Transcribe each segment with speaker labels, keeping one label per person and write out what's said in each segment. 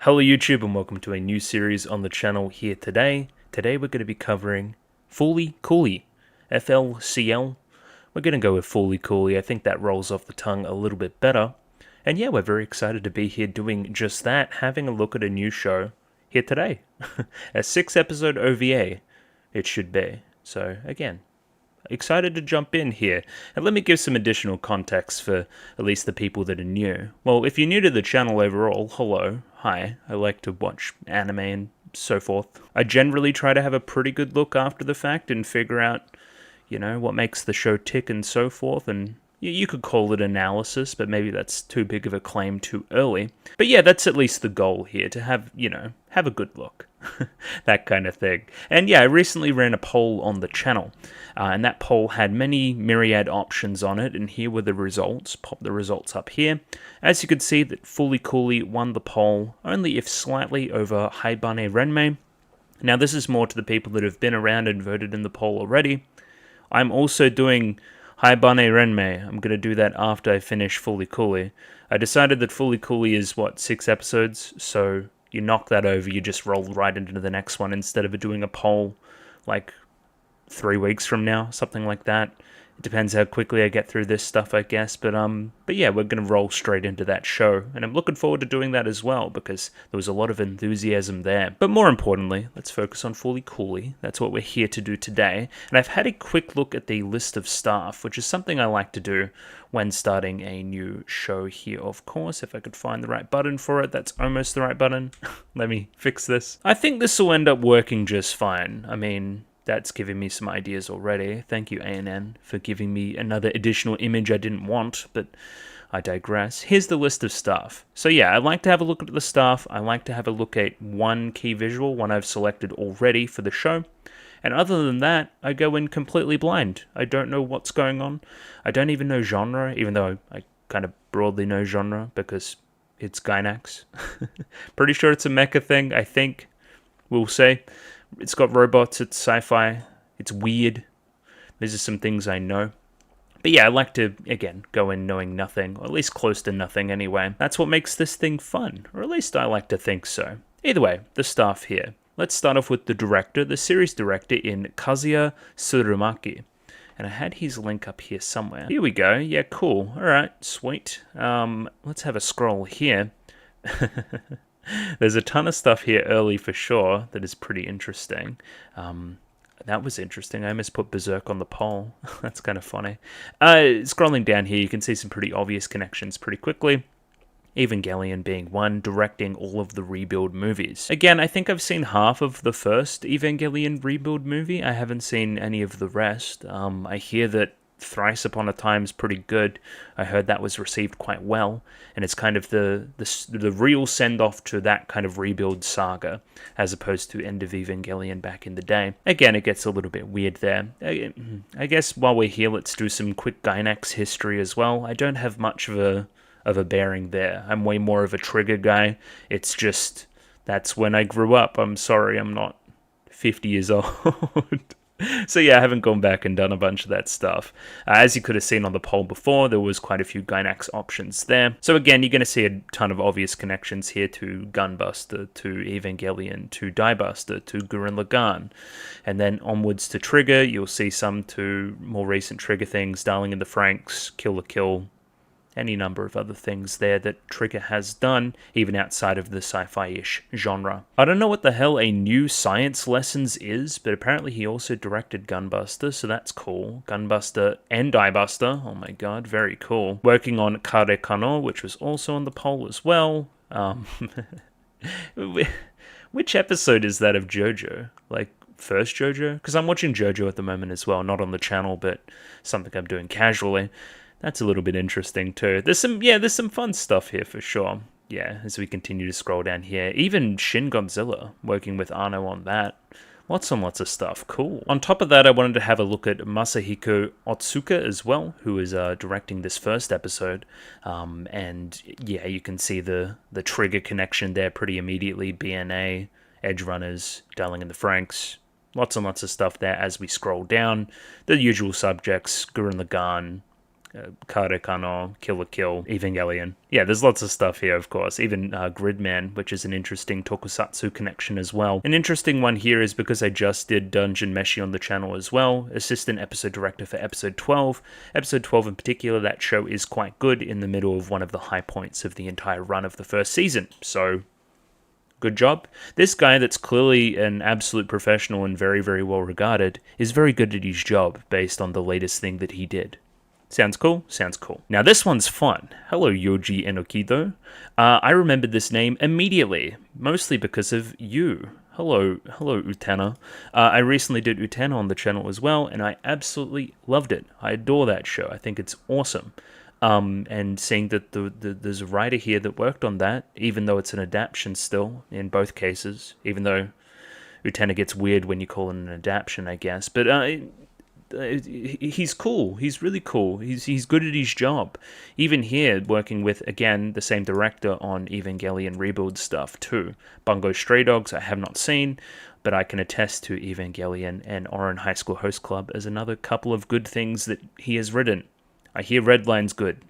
Speaker 1: Hello YouTube and welcome to a new series on the channel here today. Today we're going to be covering Fooly Cooly, FLCL. We're going to go with Fooly Cooly, I think that rolls off the tongue a little bit better. And yeah, we're very excited to be here doing just that, having a look at a new show here today. A 6-episode OVA, it should be. So again, excited to jump in here, and let me give some additional context for at least the people that are new. Well, if you're new to the channel overall, hello, hi, I like to watch anime and so forth. I generally try to have a pretty good look after the fact and figure out, what makes the show tick and so forth, and you could call it analysis, but maybe that's too big of a claim too early. But yeah, that's at least the goal here, to have, have a good look. That kind of thing. And yeah, I recently ran a poll on the channel, and that poll had many myriad options on it, and here were the results. Pop the results up here. As you could see, that Fooly Cooly won the poll, only if slightly, over Haibane Renmei. Now this is more to the people that have been around and voted in the poll already. I'm also doing Haibane Renmei. I'm going to do that after I finish Fooly Cooly. I decided that Fooly Cooly is, 6 episodes, so you knock that over, you just roll right into the next one instead of doing a poll like 3 weeks from now, something like that. It depends how quickly I get through this stuff, I guess, but yeah, we're going to roll straight into that show, and I'm looking forward to doing that as well, because there was a lot of enthusiasm there. But more importantly, let's focus on Fooly Cooly. That's what we're here to do today, and I've had a quick look at the list of staff, which is something I like to do when starting a new show here, of course. If I could find the right button for it, that's almost the right button. Let me fix this. I think this will end up working just fine. I mean, that's giving me some ideas already. Thank you, ANN, for giving me another additional image I didn't want, but I digress. Here's the list of staff. So yeah, I like to have a look at the staff. I like to have a look at one key visual, one I've selected already for the show. And other than that, I go in completely blind. I don't know what's going on. I don't even know genre, even though I kind of broadly know genre because it's Gainax. Pretty sure it's a mecha thing, I think. We'll say. It's got robots, it's sci-fi, it's weird. These are some things I know. But yeah, I like to, again, go in knowing nothing, or at least close to nothing anyway. That's what makes this thing fun, or at least I like to think so. Either way, the staff here. Let's start off with the director, the series director in Kazuya Tsurumaki. And I had his link up here somewhere. Here we go, yeah, cool. Alright, sweet. Let's have a scroll here. There's a ton of stuff here early for sure that is pretty interesting. That was interesting. I almost put Berserk on the poll. That's kind of funny. Scrolling down here, you can see some pretty obvious connections pretty quickly. Evangelion being one, directing all of the Rebuild movies. Again, I think I've seen half of the first Evangelion Rebuild movie. I haven't seen any of the rest. I hear that Thrice Upon a Time is pretty good. I heard that was received quite well, and it's kind of the real send-off to that kind of Rebuild saga, as opposed to End of Evangelion back in the day. Again, it gets a little bit weird there. I guess while we're here, let's do some quick Gainax history as well. I don't have much of a bearing there. I'm way more of a Trigger guy. It's just, that's when I grew up. I'm sorry, I'm not 50 years old. So yeah, I haven't gone back and done a bunch of that stuff. As you could have seen on the poll before, there was quite a few Gainax options there. So again, you're going to see a ton of obvious connections here to Gunbuster, to Evangelion, to Diebuster, to Gurren Lagann. And then onwards to Trigger, you'll see some to more recent Trigger things, Darling in the Franxx, Kill la Kill, any number of other things there that Trigger has done, even outside of the sci-fi-ish genre. I don't know what the hell a New Science Lessons is, but apparently he also directed Gunbuster, so that's cool. Gunbuster and Diebuster, oh my god, very cool. Working on Kare Kano, which was also on the poll as well. Which episode is that of JoJo? Like, first JoJo? Because I'm watching JoJo at the moment as well, not on the channel, but something I'm doing casually. That's a little bit interesting too. There's some fun stuff here for sure. Yeah, as we continue to scroll down here. Even Shin Godzilla, working with Anno on that. Lots and lots of stuff. Cool. On top of that, I wanted to have a look at Masahiko Otsuka as well, who is directing this first episode. And yeah, you can see the Trigger connection there pretty immediately. BNA, Edge Runners, Darling in the Franxx. Lots and lots of stuff there as we scroll down. The usual subjects, Gurren Lagann, Karekano, Kill la Kill, Evangelion. Yeah, there's lots of stuff here, of course. Even Gridman, which is an interesting tokusatsu connection as well. An interesting one here is because I just did Dungeon Meshi on the channel as well. Assistant episode director for episode 12. Episode 12 in particular, that show is quite good in the middle of one of the high points of the entire run of the first season. So, good job. This guy that's clearly an absolute professional and very, very well regarded is very good at his job based on the latest thing that he did. Sounds cool? Sounds cool. Now this one's fun. Hello, Yoji Enokido. I remembered this name immediately, mostly because of you. Hello, Utena. I recently did Utena on the channel as well, and I absolutely loved it. I adore that show. I think it's awesome. And seeing that there's a writer here that worked on that, even though it's an adaptation still, in both cases, even though Utena gets weird when you call it an adaptation, I guess. But he's cool. He's really cool. He's good at his job. Even here, working with, again, the same director on Evangelion Rebuild stuff too. Bungo Stray Dogs I have not seen, but I can attest to Evangelion and Oran High School Host Club as another couple of good things that he has written. I hear Redline's good.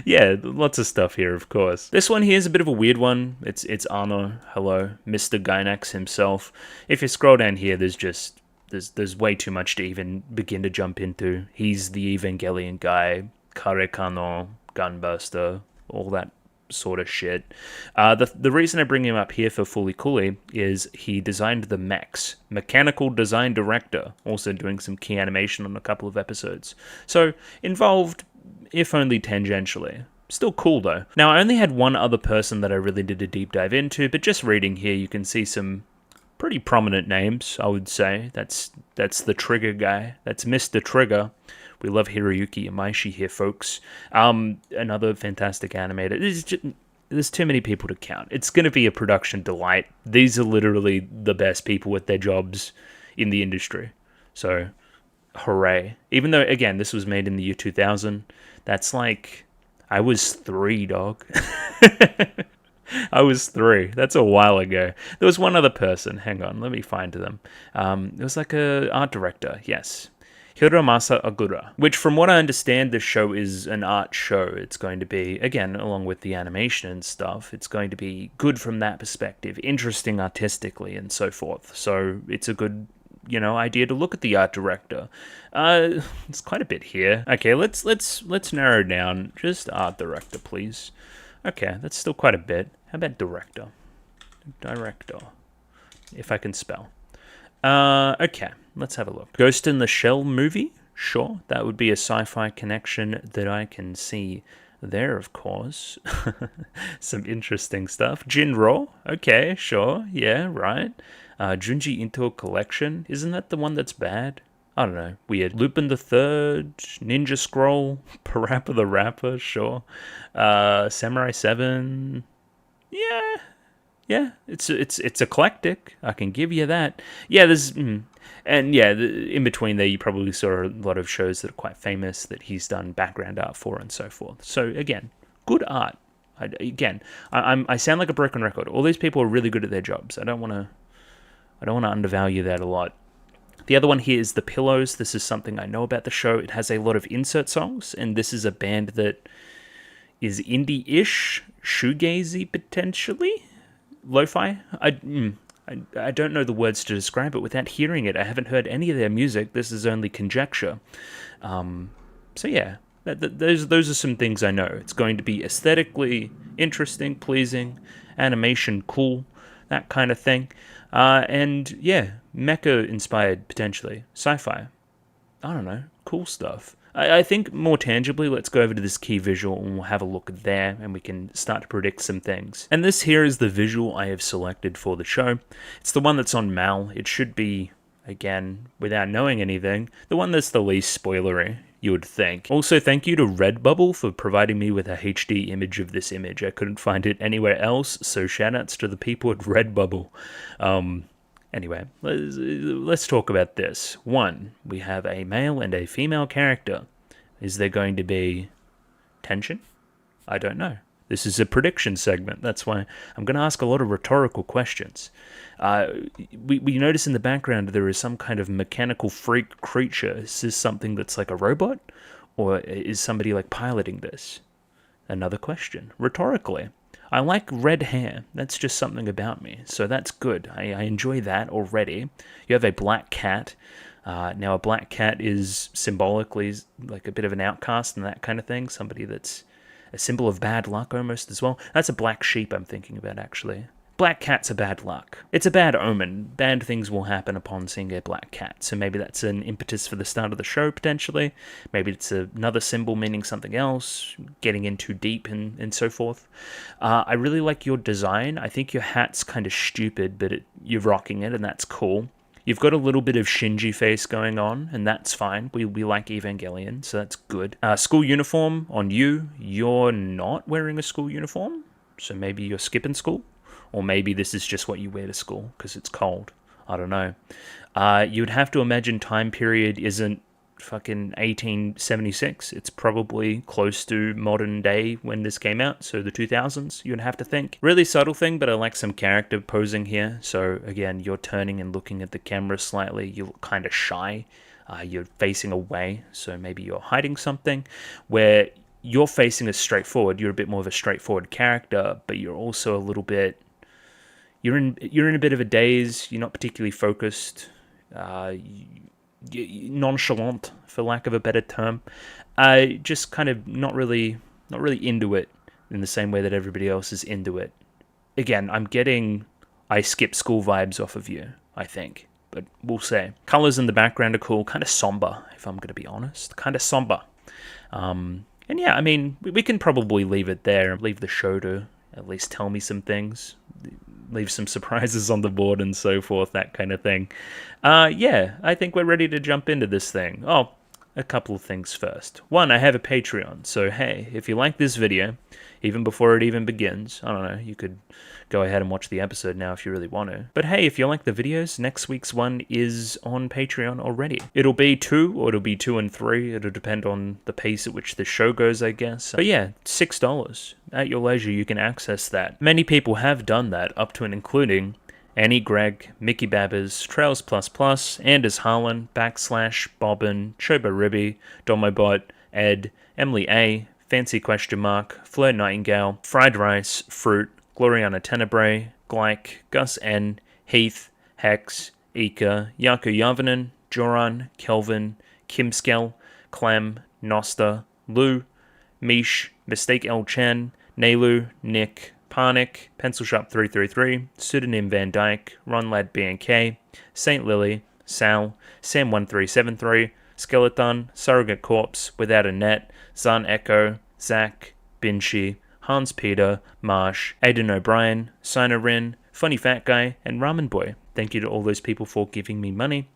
Speaker 1: Yeah, lots of stuff here, of course. This one here is a bit of a weird one. It's Arno. Hello, Mr. Gynax himself. If you scroll down here, there's way too much to even begin to jump into. He's the Evangelion guy, Karekano, Gunbuster, all that sort of shit. The reason I bring him up here for Fully Cooley is he designed the mechs. Mechanical design director, also doing some key animation on a couple of episodes. So, involved, if only tangentially. Still cool though. Now, I only had one other person that I really did a deep dive into, but just reading here, you can see some pretty prominent names, I would say. That's the Trigger guy. That's Mr. Trigger. We love Hiroyuki Imaishi here, folks. Another fantastic animator. There's too many people to count. It's going to be a production delight. These are literally the best people at their jobs in the industry. So, hooray. Even though, again, this was made in the year 2000, that's like, I was 3, dog. I was 3. That's a while ago. There was one other person. Hang on, let me find them. It was like a art director, yes. Hiromasa Agura, which from what I understand, this show is an art show. It's going to be, again, along with the animation and stuff, it's going to be good from that perspective, interesting artistically and so forth. So it's a good, idea to look at the art director. It's quite a bit here. Okay, let's narrow down. Just art director, please. Okay, that's still quite a bit. How about director? Director, if I can spell. Okay, let's have a look. Ghost in the Shell movie? Sure, that would be a sci-fi connection that I can see there, of course. Some interesting stuff. Jinro? Okay, sure, yeah, right. Junji Ito Collection? Isn't that the one that's bad? I don't know, weird. Lupin the Third, Ninja Scroll, Parappa the Rapper, sure. Samurai 7, yeah, it's eclectic. I can give you that. Yeah, in between there, you probably saw a lot of shows that are quite famous that he's done background art for and so forth. So again, good art. I sound like a broken record. All these people are really good at their jobs. I don't want to undervalue that a lot. The other one here is The Pillows. This is something I know about the show. It has a lot of insert songs, and this is a band that is indie-ish, shoegazy potentially. Lo-fi? I don't know the words to describe it without hearing it. I haven't heard any of their music. This is only conjecture. So yeah, those are some things I know. It's going to be aesthetically interesting, pleasing, animation cool, that kind of thing. And yeah, mecha inspired potentially. Sci-fi. I don't know. Cool stuff. I think more tangibly, let's go over to this key visual and we'll have a look there and we can start to predict some things. And this here is the visual I have selected for the show. It's the one that's on Mal. It should be, again, without knowing anything, the one that's the least spoilery, you would think. Also, thank you to Redbubble for providing me with a HD image of this image. I couldn't find it anywhere else, so shoutouts to the people at Redbubble. Anyway, let's talk about this. 1, we have a male and a female character. Is there going to be tension? I don't know. This is a prediction segment. That's why I'm going to ask a lot of rhetorical questions. We notice in the background there is some kind of mechanical freak creature. Is this something that's like a robot? Or is somebody like piloting this? Another question, rhetorically. I like red hair. That's just something about me. So that's good. I enjoy that already. You have a black cat. Now, a black cat is symbolically like a bit of an outcast and that kind of thing. Somebody that's a symbol of bad luck almost as well. That's a black sheep I'm thinking about, actually. Black cats are bad luck. It's a bad omen. Bad things will happen upon seeing a black cat. So maybe that's an impetus for the start of the show, potentially. Maybe it's another symbol meaning something else, getting in too deep and so forth. I really like your design. I think your hat's kind of stupid, but you're rocking it, and that's cool. You've got a little bit of Shinji face going on, and that's fine. We like Evangelion, so that's good. School uniform on you. You're not wearing a school uniform, so maybe you're skipping school. Or maybe this is just what you wear to school because it's cold. I don't know. You'd have to imagine time period isn't fucking 1876. It's probably close to modern day when this came out, so the 2000s, you'd have to think. Really subtle thing, but I like some character posing here. So again, you're turning and looking at the camera slightly. You look kind of shy. You're facing away, so maybe you're hiding something. Where you're facing as straightforward, you're a bit more of a straightforward character, but you're also a little bit... You're in a bit of a daze. You're not particularly focused. Nonchalant, for lack of a better term. Just kind of not really into it in the same way that everybody else is into it. Again, I'm getting I skip school vibes off of you, I think. But we'll see. Colors in the background are cool. Kind of somber, if I'm going to be honest. Kind of somber. And yeah, I mean, we can probably leave it there. Leave the show to at least tell me some things. Leave some surprises on the board and so forth, that kind of thing. Yeah, I think we're ready to jump into this thing. Oh, a couple of things first. One, I have a Patreon, so hey, if you like this video, even before it even begins, I don't know, you could go ahead and watch the episode now if you really want to. But hey, if you like the videos, next week's one is on Patreon already. It'll be 2, or it'll be 2 and 3. It'll depend on the pace at which the show goes, I guess. But yeah, $6. At your leisure, you can access that. Many people have done that, up to and including Annie Gregg, Mickey Babbers, Trails Plus Plus, Anders Harlan, Backslash, Bobbin, Chobo Ribby, Domobot, Ed, Emily A, Fancy Question Mark, Fleur Nightingale, Fried Rice, Fruit, Gloriana Tenebrae, Glyke, Gus N, Heath, Hex, Ika, Yaku Yavanen, Joran, Kelvin, Kimskell, Clem, Nosta, Lou, Mish, Mistake L. Chen, Nelu, Nick, Parnik, Pencil Sharp 333, Pseudonym Van Dyke, Ron Lad BNK, Saint Lily, Sal, Sam1373, Skeleton, Surrogate Corpse, Without a Net, Zan Echo, Zach, Binshi, Hans Peter, Marsh, Aidan O'Brien, Sinorin, Funny Fat Guy, and Ramen Boy. Thank you to all those people for giving me money.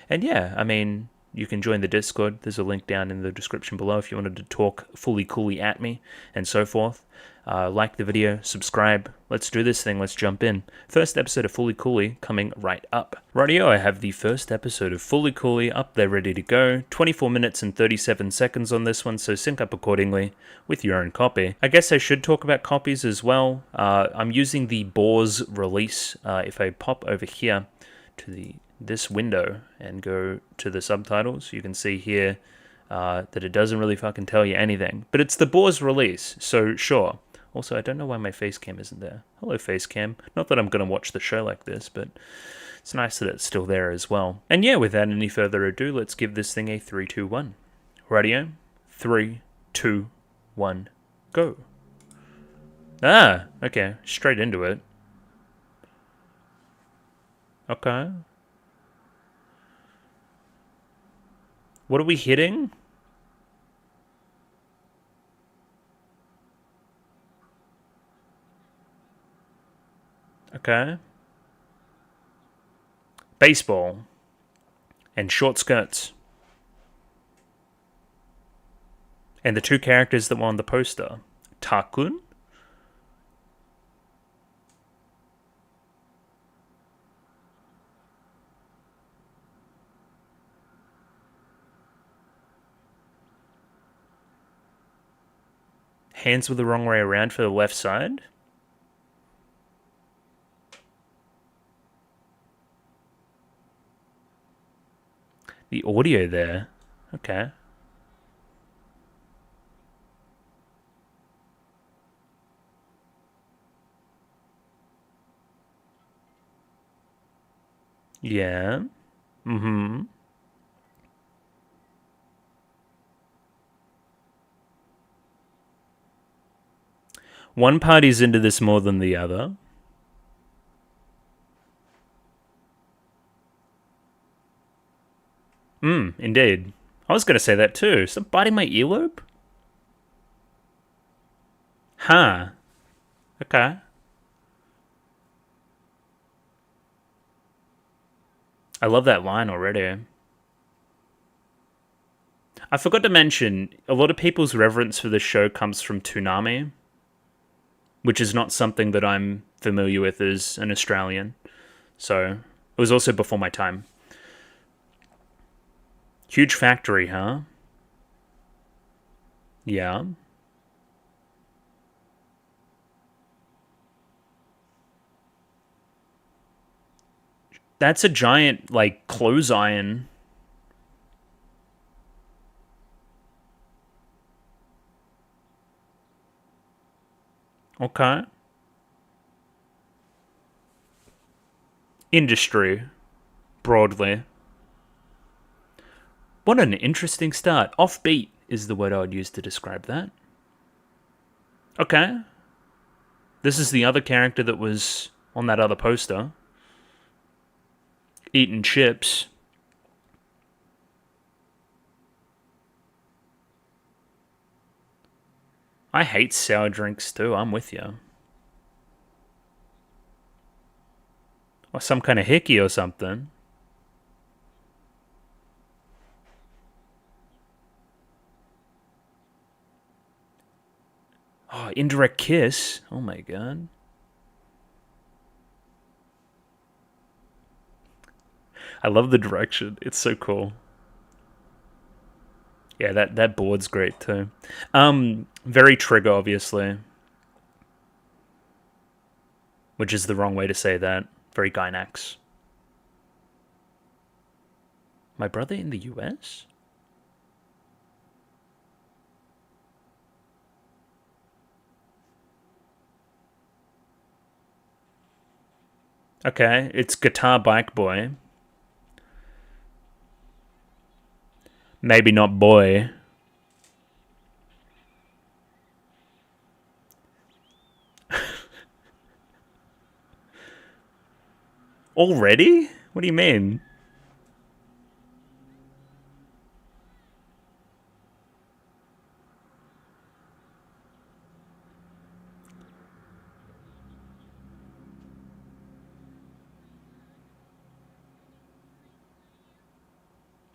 Speaker 1: And yeah, I mean, you can join the Discord. There's a link down in the description below if you wanted to talk fully coolly at me and so forth. Like the video, subscribe. Let's do this thing. Let's jump in. First episode of Fully Coolly coming right up. Rightio, I have the first episode of Fully Coolly up there ready to go. 24 minutes and 37 seconds on this one, so sync up accordingly with your own copy. I guess I should talk about copies as well. I'm using the Boars release. If I pop over here to this window and go to the subtitles, you can see here that it doesn't really fucking tell you anything. But it's the Boars release, so sure. Also, I don't know why my face cam isn't there. Hello, face cam. Not that I'm going to watch the show like this, but it's nice that it's still there as well. And yeah, without any further ado, let's give this thing a 3, 2, 1. Radio, 3, 2, 1, go. Ah, okay, straight into it. Okay. What are we hitting? Okay. Baseball. And short skirts. And the two characters that were on the poster. Takun? Hands were the wrong way around for the left side. The audio there. Okay. Yeah. Mm-hmm. One party's into this more than the other. Indeed. I was going to say that too. Is that biting my earlobe? Huh. Okay. I love that line already. I forgot to mention, a lot of people's reverence for this show comes from Toonami, which is not something that I'm familiar with as an Australian. So, it was also before my time. Huge factory, huh? Yeah. That's a giant, like, clothes iron. Okay. Industry, broadly. What an interesting start. Offbeat is the word I would use to describe that. Okay. This is the other character that was on that other poster. Eating chips. I hate sour drinks too, I'm with you. Or some kind of hickey or something. Oh, indirect kiss. Oh my god. I love the direction. It's so cool. Yeah, that board's great too. Very trigger, obviously. Which is the wrong way to say that. Very Gynax. My brother in the US? Okay, it's Guitar Bike Boy. Maybe not boy. Already? What do you mean?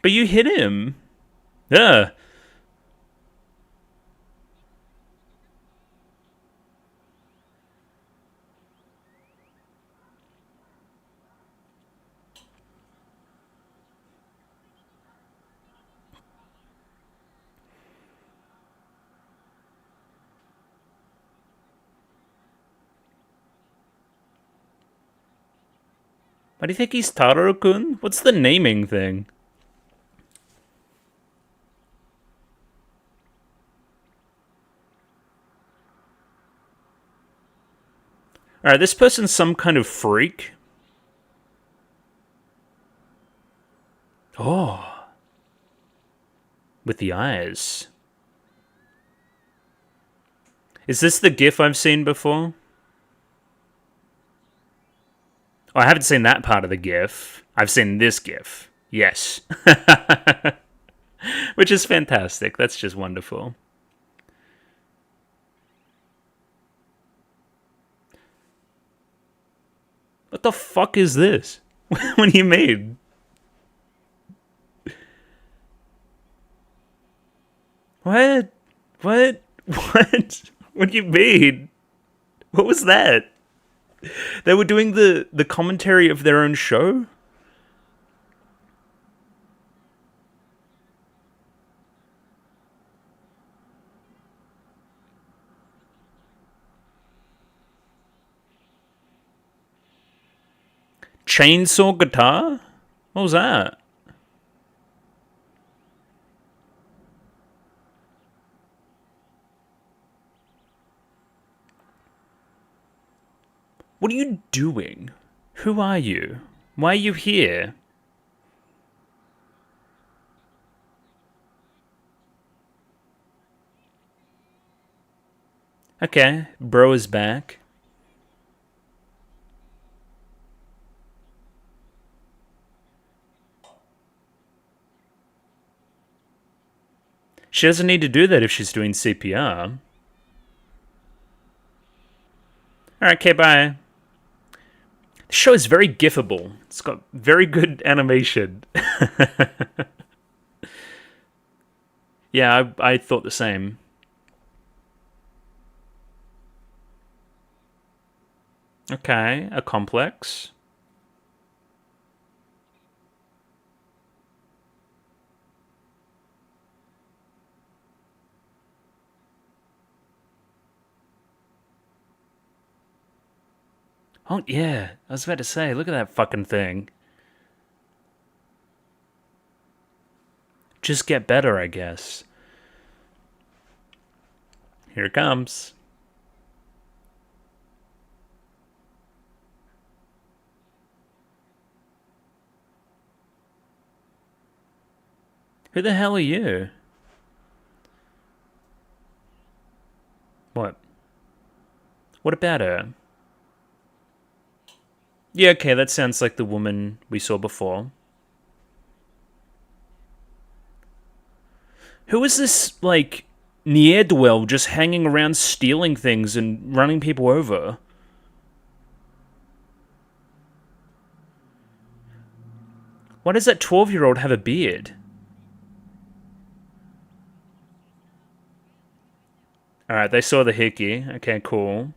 Speaker 1: But you hit him. Yeah. Why do you think he's Taro-kun? What's the naming thing? Alright, this person's some kind of freak. Oh. With the eyes. Is this the GIF I've seen before? Oh, I haven't seen that part of the GIF. I've seen this GIF. Yes. Which is fantastic. That's just wonderful. What the fuck is this? What do you mean? What? What? What? What do you mean? What was that? They were doing the commentary of their own show? Chainsaw guitar? What was that? What are you doing? Who are you? Why are you here? Okay, bro is back. She doesn't need to do that if she's doing CPR. Alright, okay, bye. The show is very gifable. It's got very good animation. Yeah, I thought the same. Okay, a complex. Oh, yeah. I was about to say, look at that fucking thing. Just get better, I guess. Here it comes. Who the hell are you? What? What about her? Yeah, okay, that sounds like the woman we saw before. Who is this, like, ne'er-do-well just hanging around stealing things and running people over? Why does that 12-year-old have a beard? Alright, they saw the hickey. Okay, cool.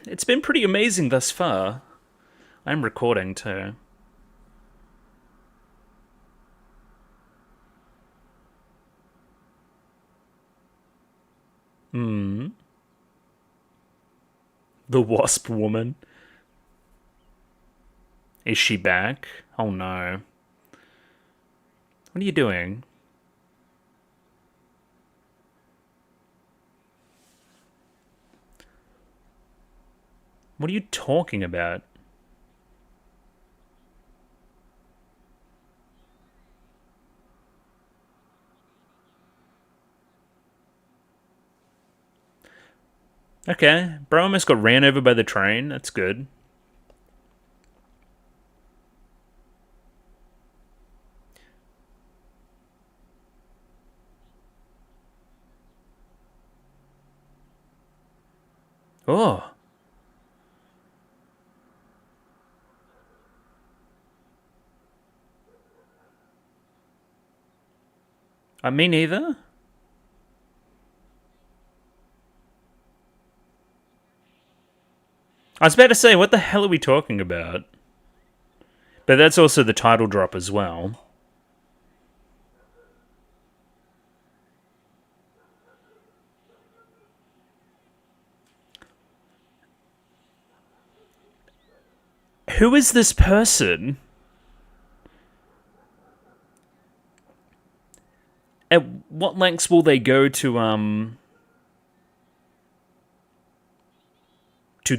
Speaker 1: It's been pretty amazing thus far. I'm recording too. The wasp woman. Is she back? Oh no. What are you doing? What are you talking about? Okay, bro almost got ran over by the train. That's good. Oh. Me neither. I was about to say, what the hell are we talking about? But that's also the title drop as well. Who is this person? At what lengths will they go to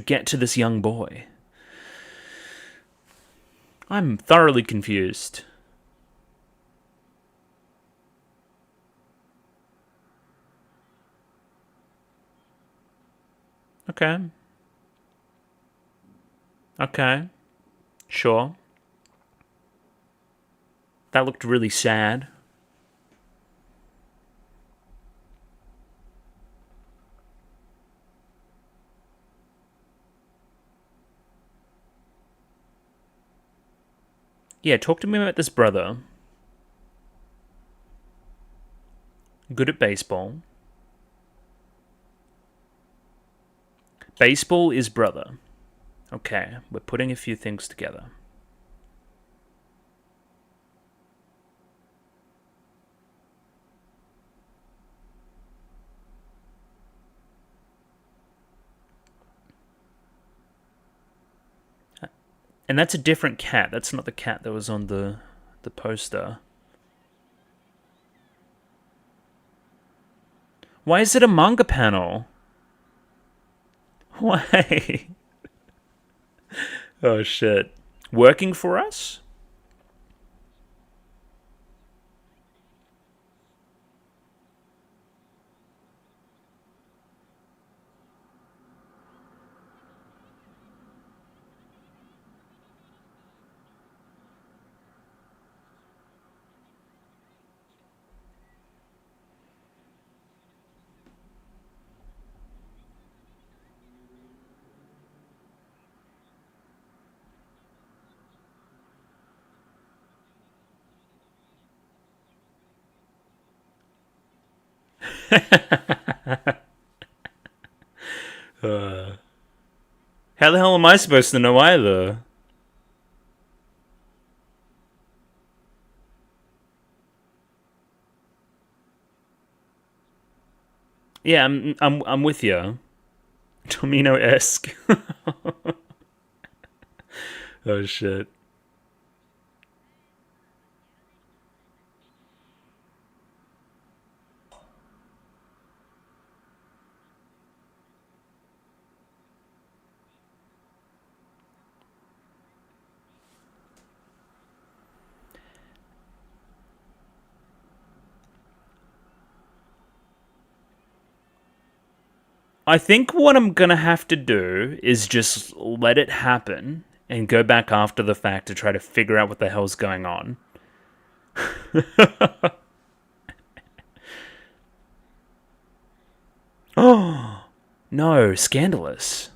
Speaker 1: get to this young boy? I'm thoroughly confused. Okay. Okay. Sure. That looked really sad. Yeah, talk to me about this brother. Good at baseball. Baseball is brother. Okay, we're putting a few things together. And that's a different cat. That's not the cat that was on the poster. Why is it a manga panel? Why? Oh shit. Working for us? How the hell am I supposed to know either? Yeah, I'm with you. Domino-esque. Oh shit. I think what I'm gonna have to do is just let it happen and go back after the fact to try to figure out what the hell's going on. Oh no, scandalous.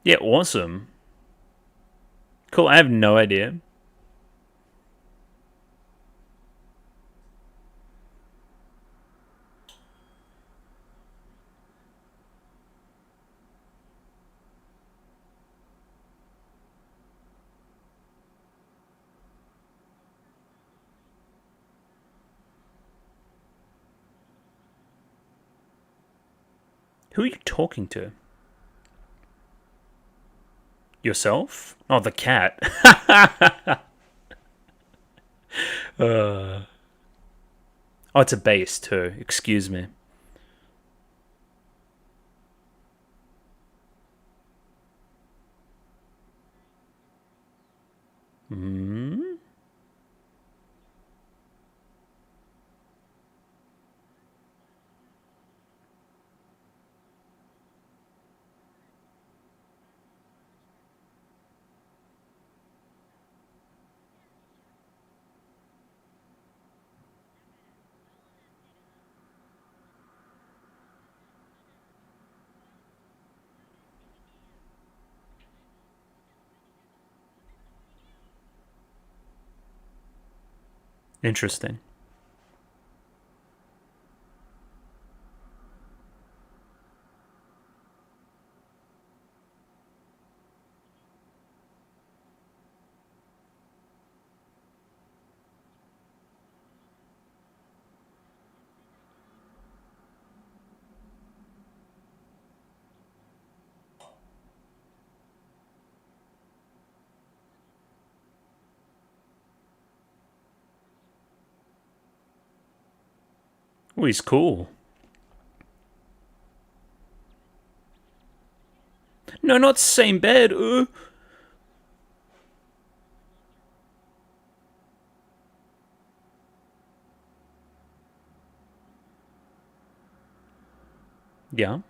Speaker 1: Yeah, awesome. Cool, I have no idea. Who are you talking to? Yourself? Oh, the cat. uh. Oh, it's a base too. Excuse me. Hmm? Interesting. Oh, he's cool. No, not same bed. Yeah.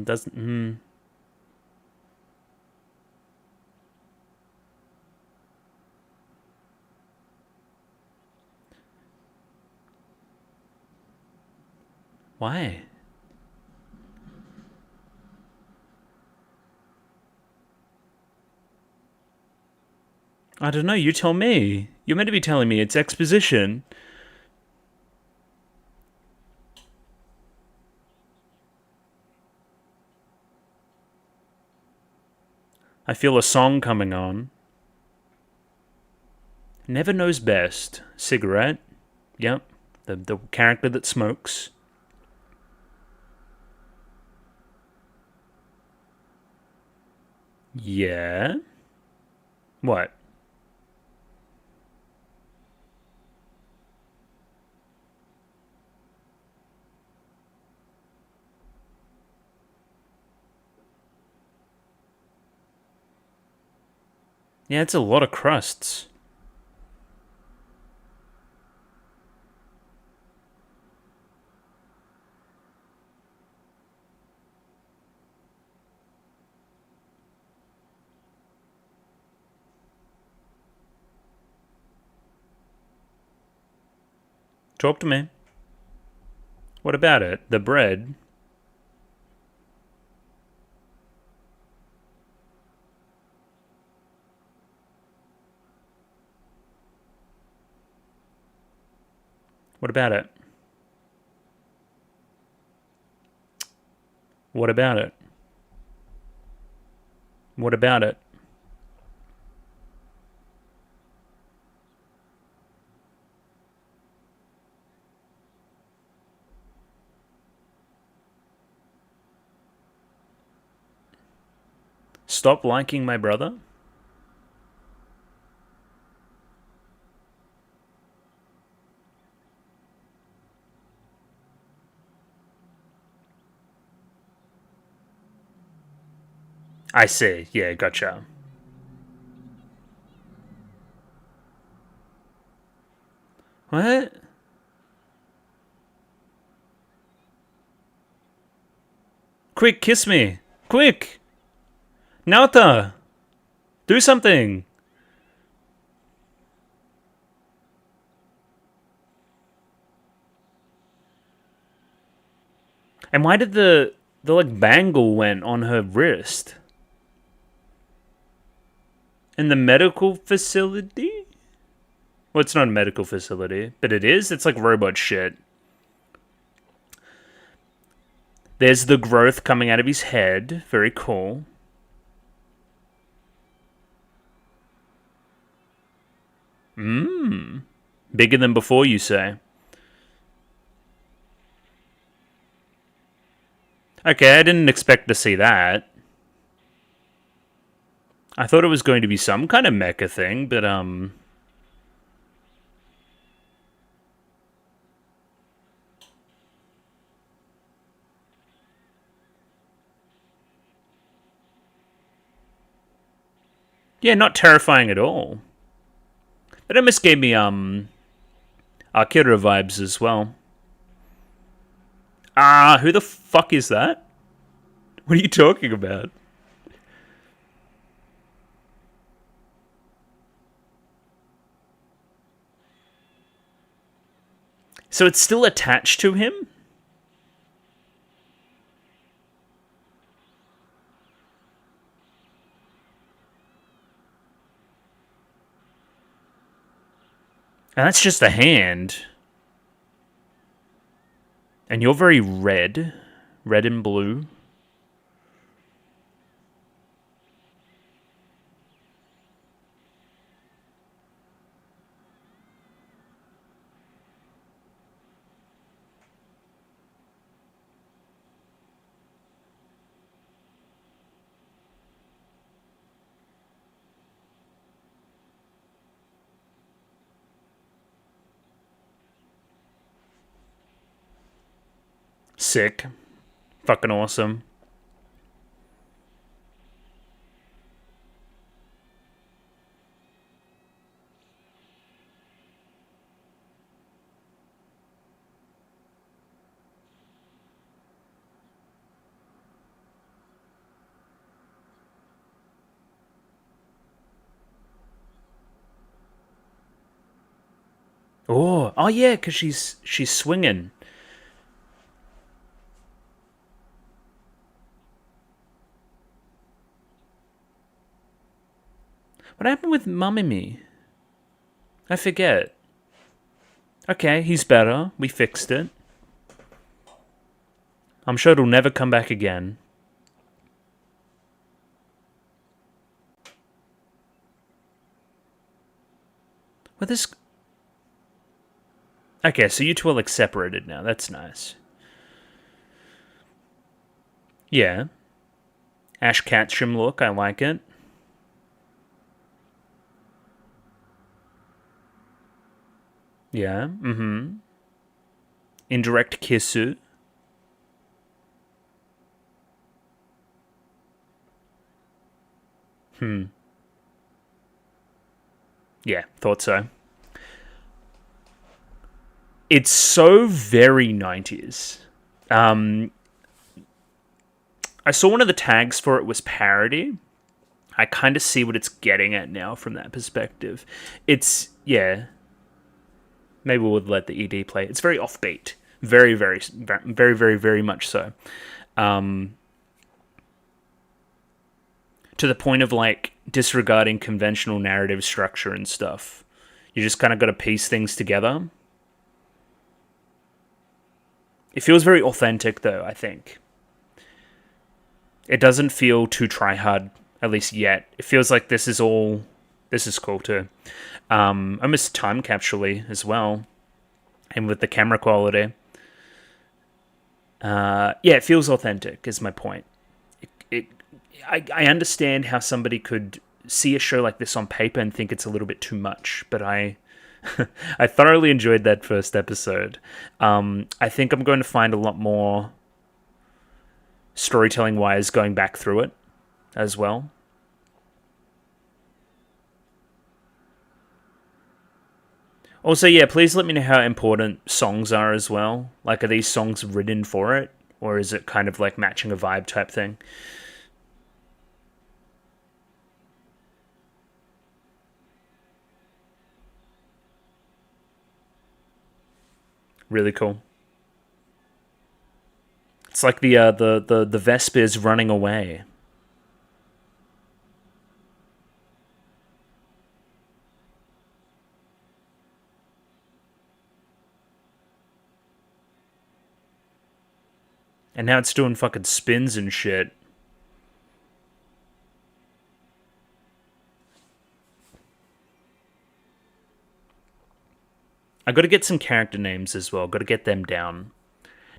Speaker 1: Doesn't. Why? I don't know, you tell me. You're meant to be telling me it's exposition. I feel a song coming on. Never knows best. Cigarette. Yep. The character that smokes. Yeah. What? Yeah, it's a lot of crusts. Talk to me. What about it? The bread? What about it? What about it? What about it? Stop liking my brother? I see. Yeah, gotcha. What? Quick, kiss me. Quick! Naota! Do something! And why did the like bangle went on her wrist? In the medical facility? Well, it's not a medical facility, but it is. It's like robot shit. There's the growth coming out of his head. Very cool. Bigger than before, you say? Okay, I didn't expect to see that. I thought it was going to be some kind of mecha thing, but yeah, not terrifying at all. It almost gave me Akira vibes as well. Ah, who the fuck is that? What are you talking about? So it's still attached to him? And that's just a hand. And you're very red. Red and blue. Sick. Fucking awesome. Oh yeah, because she's swinging. What happened with Mamimi? I forget. Okay, he's better. We fixed it. I'm sure it'll never come back again. Well, this... Okay, so you two are, like, separated now. That's nice. Yeah. Ash Ketchum look, I like it. Yeah, Indirect kissu. Yeah, thought so. It's so very 90s. I saw one of the tags for it was parody. I kind of see what it's getting at now from that perspective. It's, yeah. Maybe we'll let the ED play. It's very offbeat. Very, very, very, very, very much so. To the point of, like, disregarding conventional narrative structure and stuff. You just kind of got to piece things together. It feels very authentic, though, I think. It doesn't feel too try-hard, at least yet. It feels like this is all... This is cool, too. Almost time capsule as well. And with the camera quality. Yeah, it feels authentic, is my point. I understand how somebody could see a show like this on paper and think it's a little bit too much, but I thoroughly enjoyed that first episode. I think I'm going to find a lot more storytelling-wise going back through it as well. Also, yeah, please let me know how important songs are as well. Like, are these songs written for it? Or is it kind of like matching a vibe type thing? Really cool. It's like the Vespers running away. And now it's doing fucking spins and shit. I gotta get some character names as well. Gotta get them down.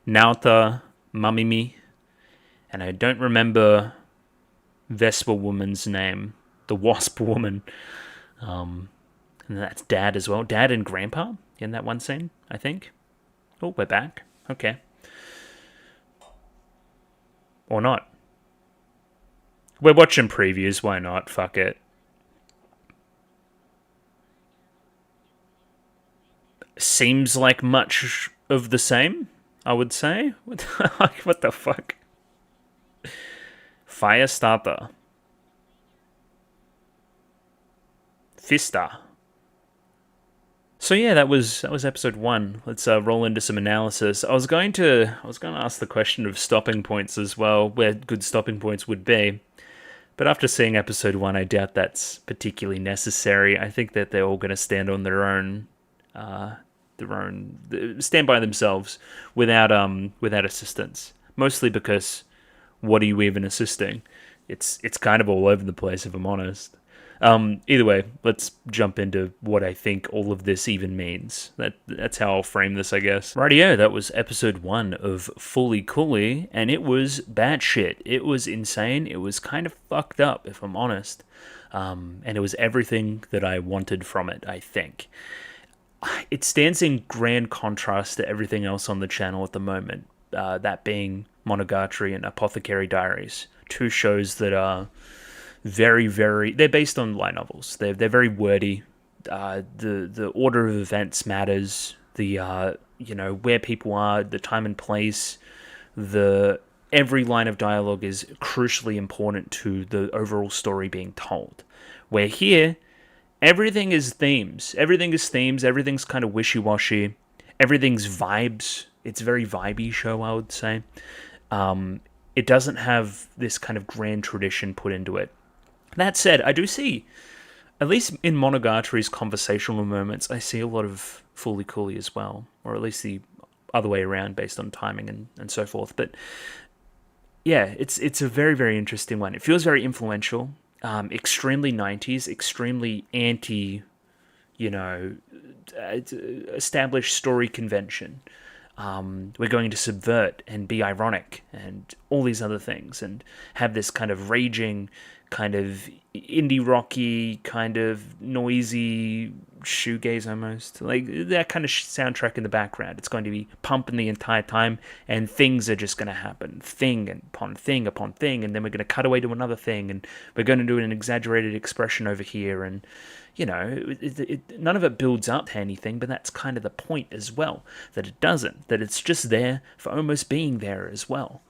Speaker 1: Naota, Mamimi, and I don't remember Vespa woman's name. The Wasp woman. And that's Dad as well. Dad and Grandpa in that one scene, I think. Oh, we're back. Okay. Or not. We're watching previews, why not? Fuck it. Seems like much of the same, I would say. What the fuck? Fire starter. Fista. So yeah, that was episode 1. Let's roll into some analysis. I was going to ask the question of stopping points as well, where good stopping points would be. But after seeing episode 1, I doubt that's particularly necessary. I think that they're all going to stand on their own, stand by themselves without assistance. Mostly because, what are you even assisting? It's kind of all over the place, if I'm honest. Either way, let's jump into what I think all of this even means. That's how I'll frame this, I guess. Rightio, that was episode 1 of Fully Coolly, and it was batshit. It was insane. It was kind of fucked up, if I'm honest. And it was everything that I wanted from it, I think. It stands in grand contrast to everything else on the channel at the moment, that being Monogatari and Apothecary Diaries. 2 shows that are very, very... They're based on light novels. They're very wordy. The order of events matters. The where people are, the time and place. Every line of dialogue is crucially important to the overall story being told. Where here, everything is themes. Everything's kind of wishy-washy. Everything's vibes. It's a very vibey show, I would say. It doesn't have this kind of grand tradition put into it. That said, I do see At least in Monogatari's conversational moments, I see a lot of Fully Cooley as well, or at least the other way around based on timing and so forth. But yeah, it's a very, very interesting one. It feels very influential, extremely 90s, extremely anti, you know, established story convention. We're going to subvert and be ironic and all these other things and have this kind of raging, kind of indie rocky, kind of noisy shoegaze almost, like that kind of soundtrack in the background. It's going to be pumping the entire time, and things are just going to happen, thing upon thing upon thing, and then we're going to cut away to another thing, and we're going to do an exaggerated expression over here, and none of it builds up to anything, but that's kind of the point as well, that it doesn't, that it's just there for almost being there as well.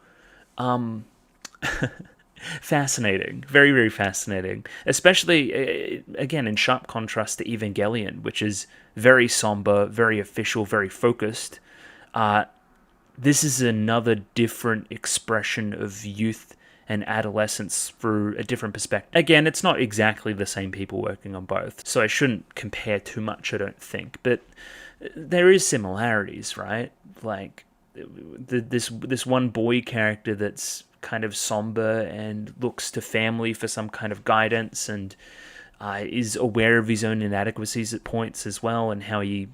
Speaker 1: Fascinating, very, very fascinating, especially, again, in sharp contrast to Evangelion, which is very somber, very official, very focused. This is another different expression of youth and adolescence through a different perspective. Again, it's not exactly the same people working on both, so I shouldn't compare too much, I don't think, but there is similarities, right? Like, this one boy character that's kind of somber and looks to family for some kind of guidance, and is aware of his own inadequacies at points as well, and how he,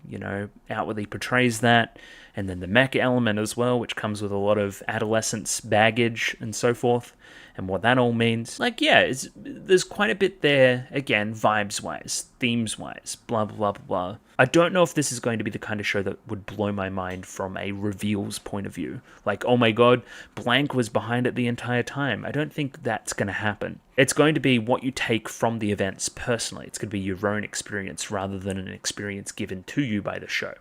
Speaker 1: outwardly portrays that. And then the mech element as well, which comes with a lot of adolescence baggage and so forth, and what that all means. Like, yeah, there's quite a bit there, again, vibes-wise, themes-wise, blah, blah, blah, blah. I don't know if this is going to be the kind of show that would blow my mind from a reveals point of view. Like, oh my god, blank was behind it the entire time. I don't think that's going to happen. It's going to be what you take from the events personally. It's going to be your own experience rather than an experience given to you by the show.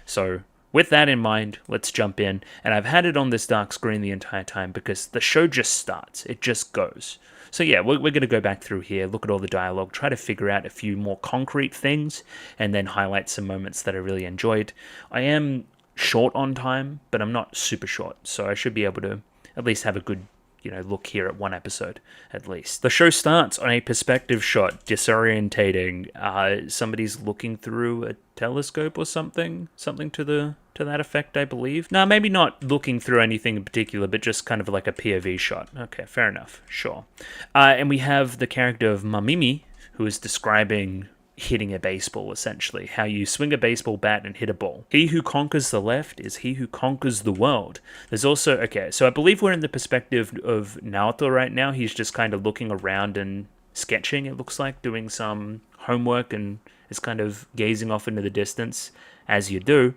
Speaker 1: So, with that in mind, let's jump in. And I've had it on this dark screen the entire time because the show just starts. It just goes. So yeah, we're going to go back through here, look at all the dialogue, try to figure out a few more concrete things, and then highlight some moments that I really enjoyed. I am short on time, but I'm not super short, so I should be able to at least have a good look here at one episode, at least. The show starts on a perspective shot, disorientating. Somebody's looking through a telescope or something to that effect, I believe. No, maybe not looking through anything in particular, but just kind of like a POV shot. Okay, fair enough, sure. And we have the character of Mamimi, who is describing hitting a baseball, essentially. How you swing a baseball bat and hit a ball. He who conquers the left is he who conquers the world. There's also, okay, so I believe we're in the perspective of Naoto right now. He's just kind of looking around and sketching, it looks like, doing some homework, and is kind of gazing off into the distance, as you do.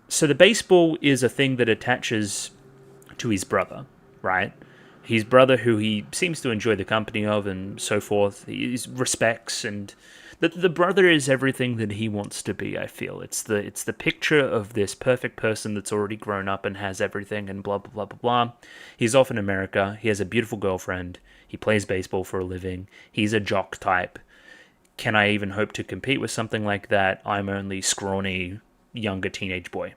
Speaker 1: So the baseball is a thing that attaches to his brother, right? His brother, who he seems to enjoy the company of and so forth, he respects, and the brother is everything that he wants to be, I feel. It's the picture of this perfect person that's already grown up and has everything and blah, blah, blah, blah, blah. He's off in America. He has a beautiful girlfriend. He plays baseball for a living. He's a jock type. Can I even hope to compete with something like that? I'm only scrawny, younger teenage boy.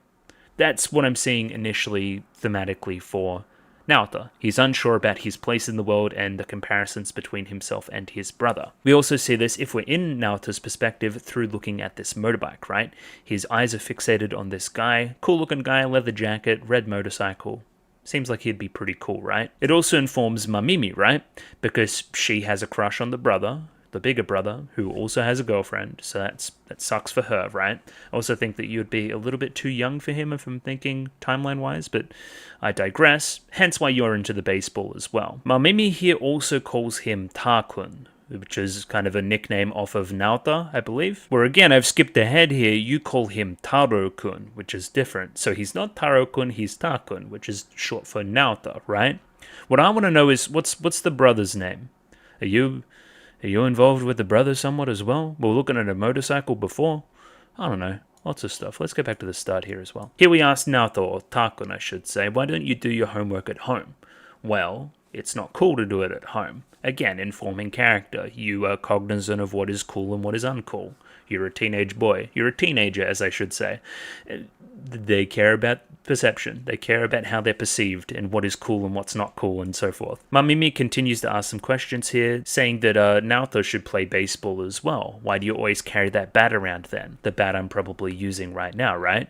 Speaker 1: That's what I'm seeing initially thematically for Naoto. He's unsure about his place in the world and the comparisons between himself and his brother. We also see this, if we're in Naoto's perspective, through looking at this motorbike, right? His eyes are fixated on this guy, cool looking guy, leather jacket, red motorcycle. Seems like he'd be pretty cool, right? It also informs Mamimi, right? Because she has a crush on the brother, the bigger brother, who also has a girlfriend, so that sucks for her, right? I also think that you'd be a little bit too young for him if I'm thinking timeline-wise, but I digress, hence why you're into the baseball as well. Mamimi here also calls him Ta-kun, which is kind of a nickname off of Naoto, I believe. Where again, I've skipped ahead here, you call him Taro-kun, which is different. So he's not Taro-kun, he's Ta-kun, which is short for Naoto, right? What I want to know is, what's the brother's name? Are you involved with the brother somewhat as well? We were looking at a motorcycle before. I don't know. Lots of stuff. Let's go back to the start here as well. Here we ask Naoto, or Ta-kun I should say, why don't you do your homework at home? Well, it's not cool to do it at home. Again, informing character. You are cognizant of what is cool and what is uncool. You're a teenage boy. You're a teenager, as I should say. they care about perception. They care about how they're perceived and what is cool and what's not cool and so forth. Mamimi continues to ask some questions here, saying that Naoto should play baseball as well. Why do you always carry that bat around then? The bat I'm probably using right now, right?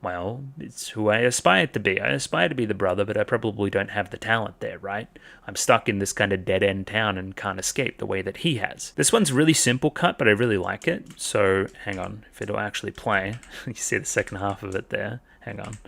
Speaker 1: Well, it's who I aspire to be. I aspire to be the brother, but I probably don't have the talent there, right? I'm stuck in this kind of dead-end town and can't escape the way that he has. This one's really simple cut, but I really like it. So, hang on, if it'll actually play. You see the second half of it there. Hang on.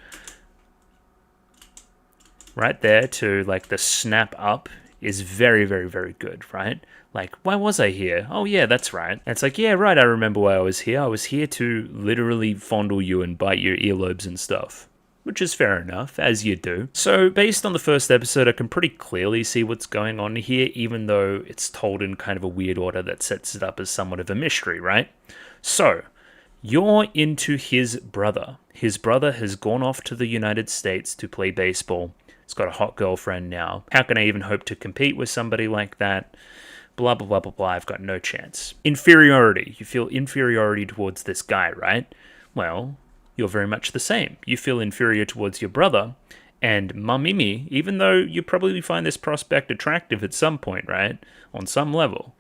Speaker 1: Right there to, like, the snap up is very, very, very good, right? Like, why was I here? Oh, yeah, that's right. And it's like, yeah, right, I remember why I was here. I was here to literally fondle you and bite your earlobes and stuff. Which is fair enough, as you do. So, based on the first episode, I can pretty clearly see what's going on here, even though it's told in kind of a weird order that sets it up as somewhat of a mystery, right? So, you're into his brother. His brother has gone off to the United States to play baseball. He's got a hot girlfriend now. How can I even hope to compete with somebody like that? Blah, blah, blah, blah, blah. I've got no chance. Inferiority. You feel inferiority towards this guy, right? Well, you're very much the same. You feel inferior towards your brother. And Mamimi, even though you probably find this prospect attractive at some point, right? On some level.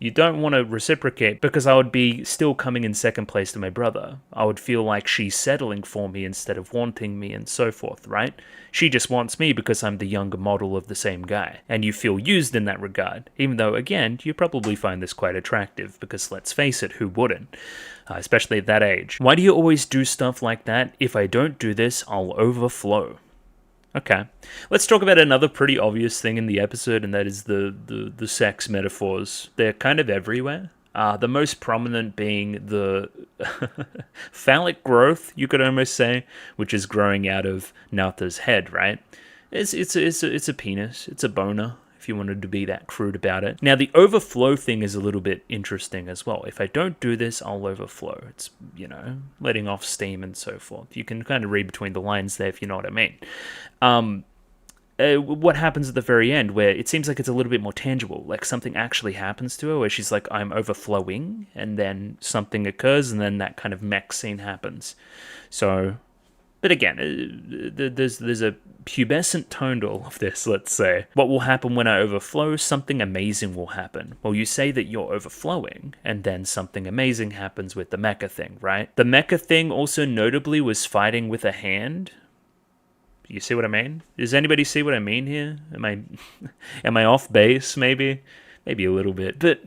Speaker 1: You don't want to reciprocate because I would be still coming in second place to my brother. I would feel like she's settling for me instead of wanting me and so forth, right? She just wants me because I'm the younger model of the same guy. And you feel used in that regard. Even though, again, you probably find this quite attractive because let's face it, who wouldn't? Especially at that age. Why do you always do stuff like that? If I don't do this, I'll overflow. Okay, let's talk about another pretty obvious thing in the episode, and that is the sex metaphors. They're kind of everywhere. The most prominent being the phallic growth, you could almost say, which is growing out of Naoto's head, right? It's a penis. It's a boner, if you wanted to be that crude about it. Now, the overflow thing is a little bit interesting as well. If I don't do this, I'll overflow. It's, you know, letting off steam and so forth. You can kind of read between the lines there, if you know what I mean. What happens at the very end, where it seems like it's a little bit more tangible, like something actually happens to her, where she's like, I'm overflowing, and then something occurs, and then that kind of mech scene happens. So... But again, there's a pubescent tone to all of this, let's say. What will happen when I overflow? Something amazing will happen. Well, you say that you're overflowing, and then something amazing happens with the mecha thing, right? The mecha thing also notably was fighting with a hand. You see what I mean? Does anybody see what I mean here? Am I off base, maybe? Maybe a little bit, but...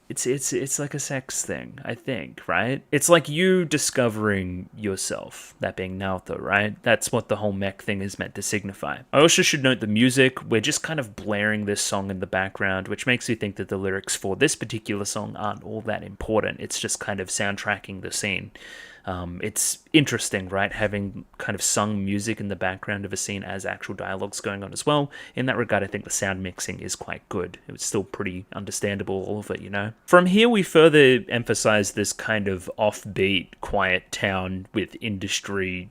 Speaker 1: It's like a sex thing, I think, right? It's like you discovering yourself, that being Naoto, right? That's what the whole mech thing is meant to signify. I also should note the music. We're just kind of blaring this song in the background, which makes me think that the lyrics for this particular song aren't all that important. It's just kind of soundtracking the scene. It's interesting, right? Having kind of sung music in the background of a scene as actual dialogue's going on as well. In that regard, I think the sound mixing is quite good. It was still pretty understandable, all of it, you know? From here, we further emphasize this kind of offbeat, quiet town with industry,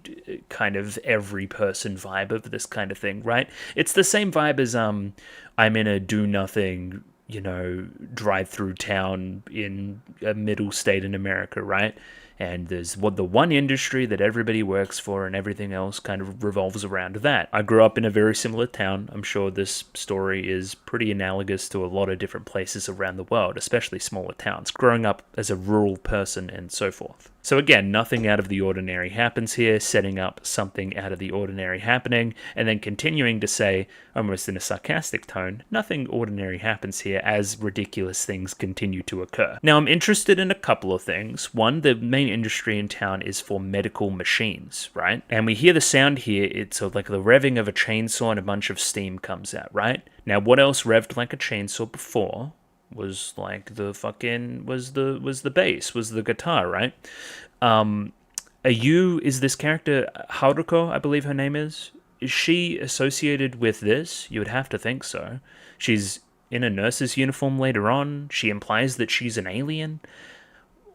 Speaker 1: kind of every person vibe of this kind of thing, right? It's the same vibe as, I'm in a do-nothing, you know, drive-through town in a middle state in America, right? And there's the one industry that everybody works for and everything else kind of revolves around that. I grew up in a very similar town. I'm sure this story is pretty analogous to a lot of different places around the world, especially smaller towns, growing up as a rural person and so forth. So again, nothing out of the ordinary happens here, setting up something out of the ordinary happening, and then continuing to say, almost in a sarcastic tone, nothing ordinary happens here as ridiculous things continue to occur. Now, I'm interested in a couple of things. One, the main industry in town is for medical machines, right? And we hear the sound here, it's like the revving of a chainsaw and a bunch of steam comes out, right? Now, what else revved like a chainsaw before? Was like the fucking was the bass, was the guitar, right? Is this character Haruko, I believe her name is she associated with this? You would have to think so. She's in a nurse's uniform later on. She implies that she's an alien.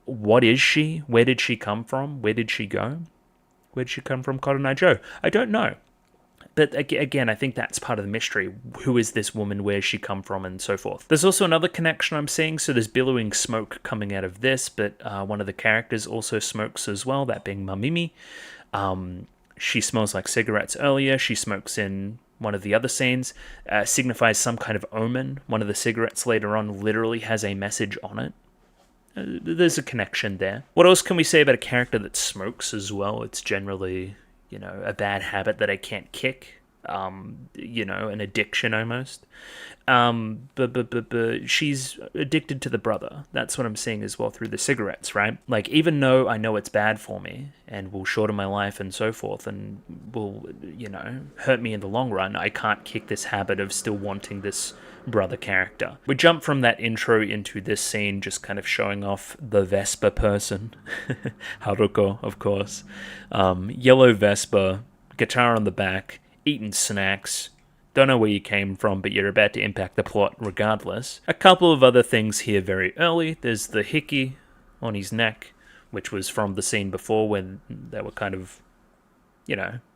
Speaker 1: What is she? Where did she come from? Where did she go? Where did she come from, Cotton Eye Joe? I don't know. But again, I think that's part of the mystery. Who is this woman? Where she come from? And so forth. There's also another connection I'm seeing. So there's billowing smoke coming out of this, but one of the characters also smokes as well, that being Mamimi. She smells like cigarettes earlier. She smokes in one of the other scenes. Signifies some kind of omen. One of the cigarettes later on literally has a message on it. There's a connection there. What else can we say about a character that smokes as well? It's generally, a bad habit that I can't kick. An addiction almost. But she's addicted to the brother. That's what I'm seeing as well through the cigarettes, right? Like, even though I know it's bad for me and will shorten my life and so forth and will, hurt me in the long run, I can't kick this habit of still wanting this brother character. We jump from that intro into this scene just kind of showing off the Vespa person. Haruko, of course. Yellow Vespa, guitar on the back, eating snacks. Don't know where you came from, but you're about to impact the plot regardless. A couple of other things here very early. There's the hickey on his neck, which was from the scene before when they were kind of,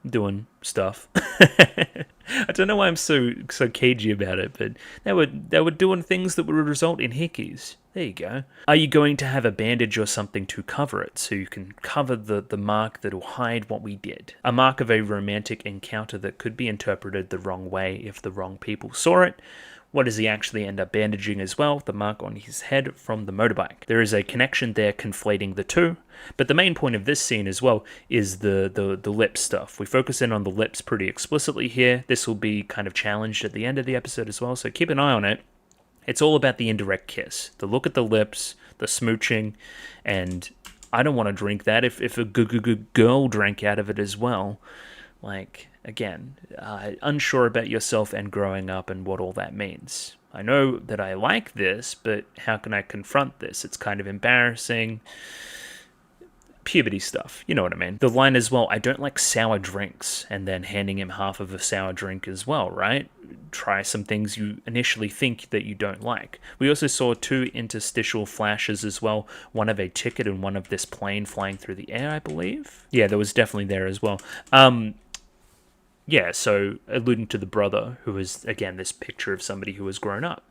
Speaker 1: doing stuff. I don't know why I'm so cagey about it, but they were doing things that would result in hickeys. There you go. Are you going to have a bandage or something to cover it so you can cover the mark that will hide what we did? A mark of a romantic encounter that could be interpreted the wrong way if the wrong people saw it. What does he actually end up bandaging as well? The mark on his head from the motorbike. There is a connection there conflating the two, but the main point of this scene as well is the lip stuff. We focus in on the lips pretty explicitly here. This will be kind of challenged at the end of the episode as well, so keep an eye on it. It's all about the indirect kiss, the look at the lips, the smooching, and I don't want to drink that if a good girl drank out of it as well. Like, again, unsure about yourself and growing up and what all that means. I know that I like this, but how can I confront this? It's kind of embarrassing. Puberty stuff, you know what I mean. The line as well, I don't like sour drinks, and then handing him half of a sour drink as well, right? Try some things you initially think that you don't like. We also saw two interstitial flashes as well, one of a ticket and one of this plane flying through the air, I believe. Yeah, that was definitely there as well. Yeah, so alluding to the brother, who is, again, this picture of somebody who has grown up.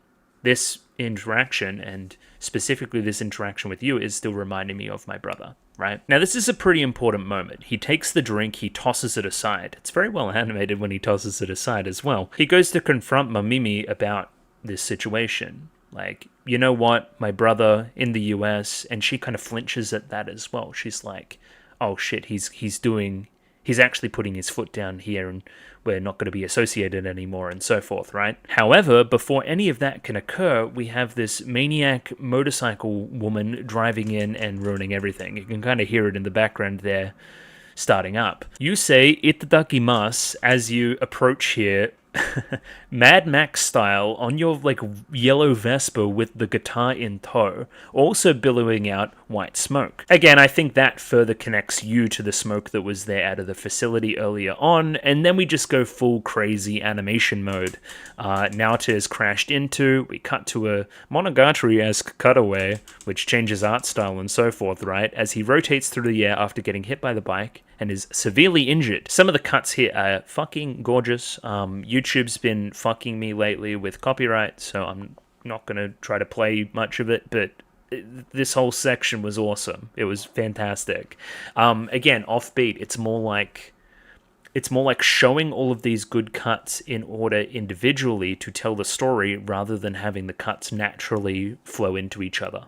Speaker 1: This interaction, and specifically this interaction with you, is still reminding me of my brother, right? Now, this is a pretty important moment. He takes the drink, he tosses it aside. It's very well animated when he tosses it aside as well. He goes to confront Mamimi about this situation. Like, you know what, my brother in the US, and she kind of flinches at that as well. She's like, oh shit, he's actually putting his foot down here and we're not going to be associated anymore and so forth, right? However, before any of that can occur, we have this maniac motorcycle woman driving in and ruining everything. You can kind of hear it in the background there starting up. You say itadakimasu as you approach here, Mad Max style, on your yellow Vespa with the guitar in tow, also billowing out white smoke. Again, I think that further connects you to the smoke that was there out of the facility earlier on, and then we just go full crazy animation mode. Naota is crashed into, we cut to a Monogatari-esque cutaway, which changes art style and so forth, right, as he rotates through the air after getting hit by the bike and is severely injured. Some of the cuts here are fucking gorgeous. YouTube's been fucking me lately with copyright, so I'm not going to try to play much of it, but this whole section was awesome. It was fantastic. Again, offbeat, it's more like showing all of these good cuts in order individually to tell the story rather than having the cuts naturally flow into each other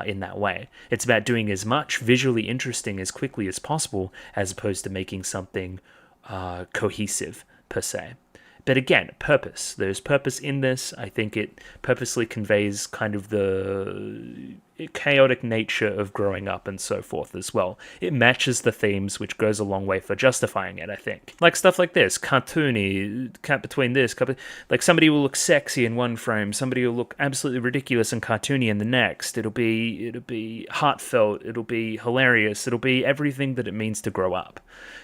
Speaker 1: in that way. It's about doing as much visually interesting as quickly as possible as opposed to making something cohesive per se. But again, purpose. There's purpose in this. I think it purposely conveys kind of the chaotic nature of growing up and so forth as well. It matches the themes, which goes a long way for justifying it, I think. Like stuff like this, cartoony, cut between this, like somebody will look sexy in one frame, somebody will look absolutely ridiculous and cartoony in the next. It'll be heartfelt, it'll be hilarious, it'll be everything that it means to grow up.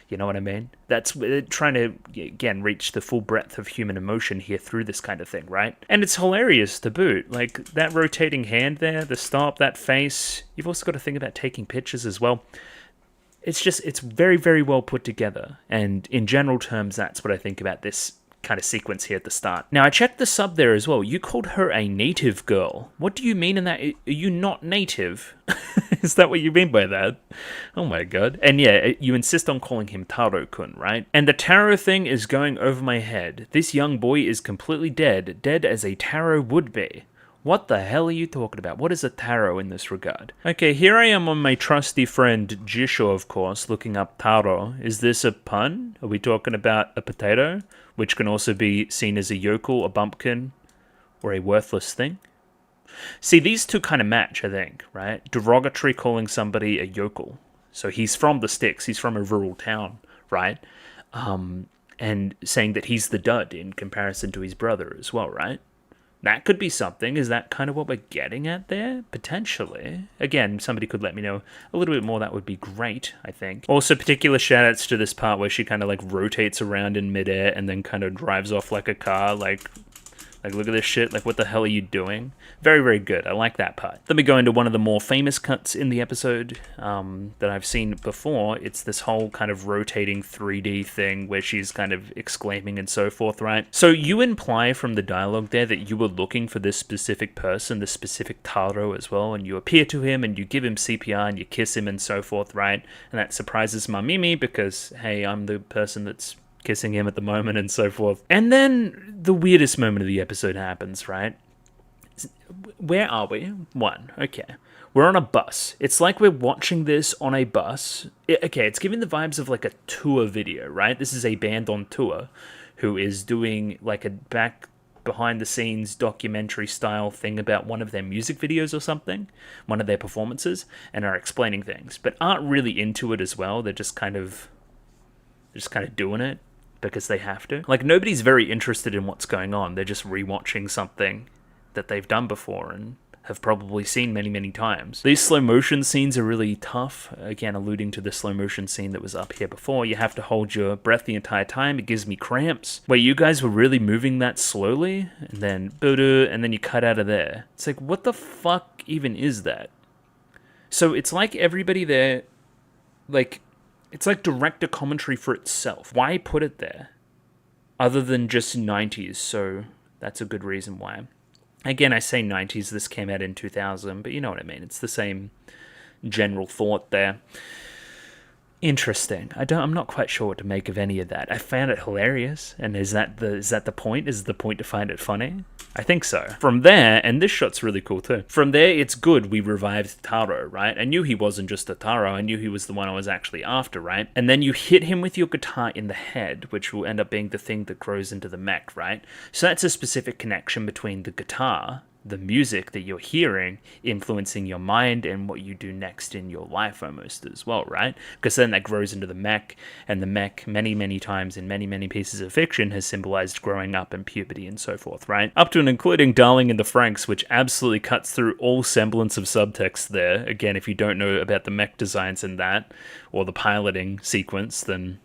Speaker 1: You know what I mean? That's trying to, again, reach the full breadth of human emotion here through this kind of thing, right? And it's hilarious to boot. Like, that rotating hand there, the stop, that face. You've also got to think about taking pictures as well. It's very, very well put together. And in general terms, that's what I think about this kind of sequence here at the start. Now, I checked the sub there as well. You called her a native girl. What do you mean in that? Are you not native? Is that what you mean by that? Oh my god. And yeah, you insist on calling him Taro-kun, right? And the Taro thing is going over my head. This young boy is completely dead, dead as a Taro would be. What the hell are you talking about? What is a Taro in this regard? Okay, here I am on my trusty friend Jisho, of course, looking up Taro. Is this a pun? Are we talking about a potato? Which can also be seen as a yokel, a bumpkin, or a worthless thing? See, these two kind of match, I think, right? Derogatory calling somebody a yokel. So he's from the sticks, he's from a rural town, right? And saying that he's the dud in comparison to his brother as well, right? That could be something. Is that kind of what we're getting at there? Potentially. Again, somebody could let me know a little bit more. That would be great, I think. Also, particular shout-outs to this part where she kind of like rotates around in midair and then kind of drives off like a car, like look at this shit, like what the hell are you doing? Very, very good. I like that part. Then we go into one of the more famous cuts in the episode that I've seen before. It's this whole kind of rotating 3D thing where she's kind of exclaiming and so forth, right? So you imply from the dialogue there that you were looking for this specific person, this specific Taro as well, and you appear to him and you give him CPR and you kiss him and so forth, right? And that surprises Mamimi because, hey, I'm the person that's kissing him at the moment and so forth. And then the weirdest moment of the episode happens, right? Where are we? Okay. We're on a bus. It's like we're watching this on a bus. It's giving the vibes of like a tour video, right? This is a band on tour who is doing like a behind the scenes documentary style thing about one of their music videos or something, one of their performances, and are explaining things, but aren't really into it as well. They're just kind of doing it because they have to. Like, nobody's very interested in what's going on. They're just rewatching something that they've done before and have probably seen many, many times. These slow motion scenes are really tough. Again, alluding to the slow motion scene that was up here before, you have to hold your breath the entire time. It gives me cramps. Wait, you guys were really moving that slowly? And then you cut out of there. It's like, what the fuck even is that? So it's like everybody there, like, it's like director commentary for itself. Why put it there? Other than just 90s, so that's a good reason why. Again, I say 90s, this came out in 2000, but you know what I mean. It's the same general thought there. Interesting. I'm not quite sure what to make of any of that. I found it hilarious, and is that the point? Is the point to find it funny? I think so. From there, and this shot's really cool too. From there, it's good we revived Taro, right? I knew he wasn't just a Taro. I knew he was the one I was actually after, right? And then you hit him with your guitar in the head, which will end up being the thing that grows into the mech, right? So that's a specific connection between the guitar, the music that you're hearing, influencing your mind and what you do next in your life almost as well, right? Because then that grows into the mech, and the mech many, many times in many, many pieces of fiction has symbolized growing up and puberty and so forth, right? Up to and including Darling in the Franxx, which absolutely cuts through all semblance of subtext there. Again, if you don't know about the mech designs in that, or the piloting sequence, then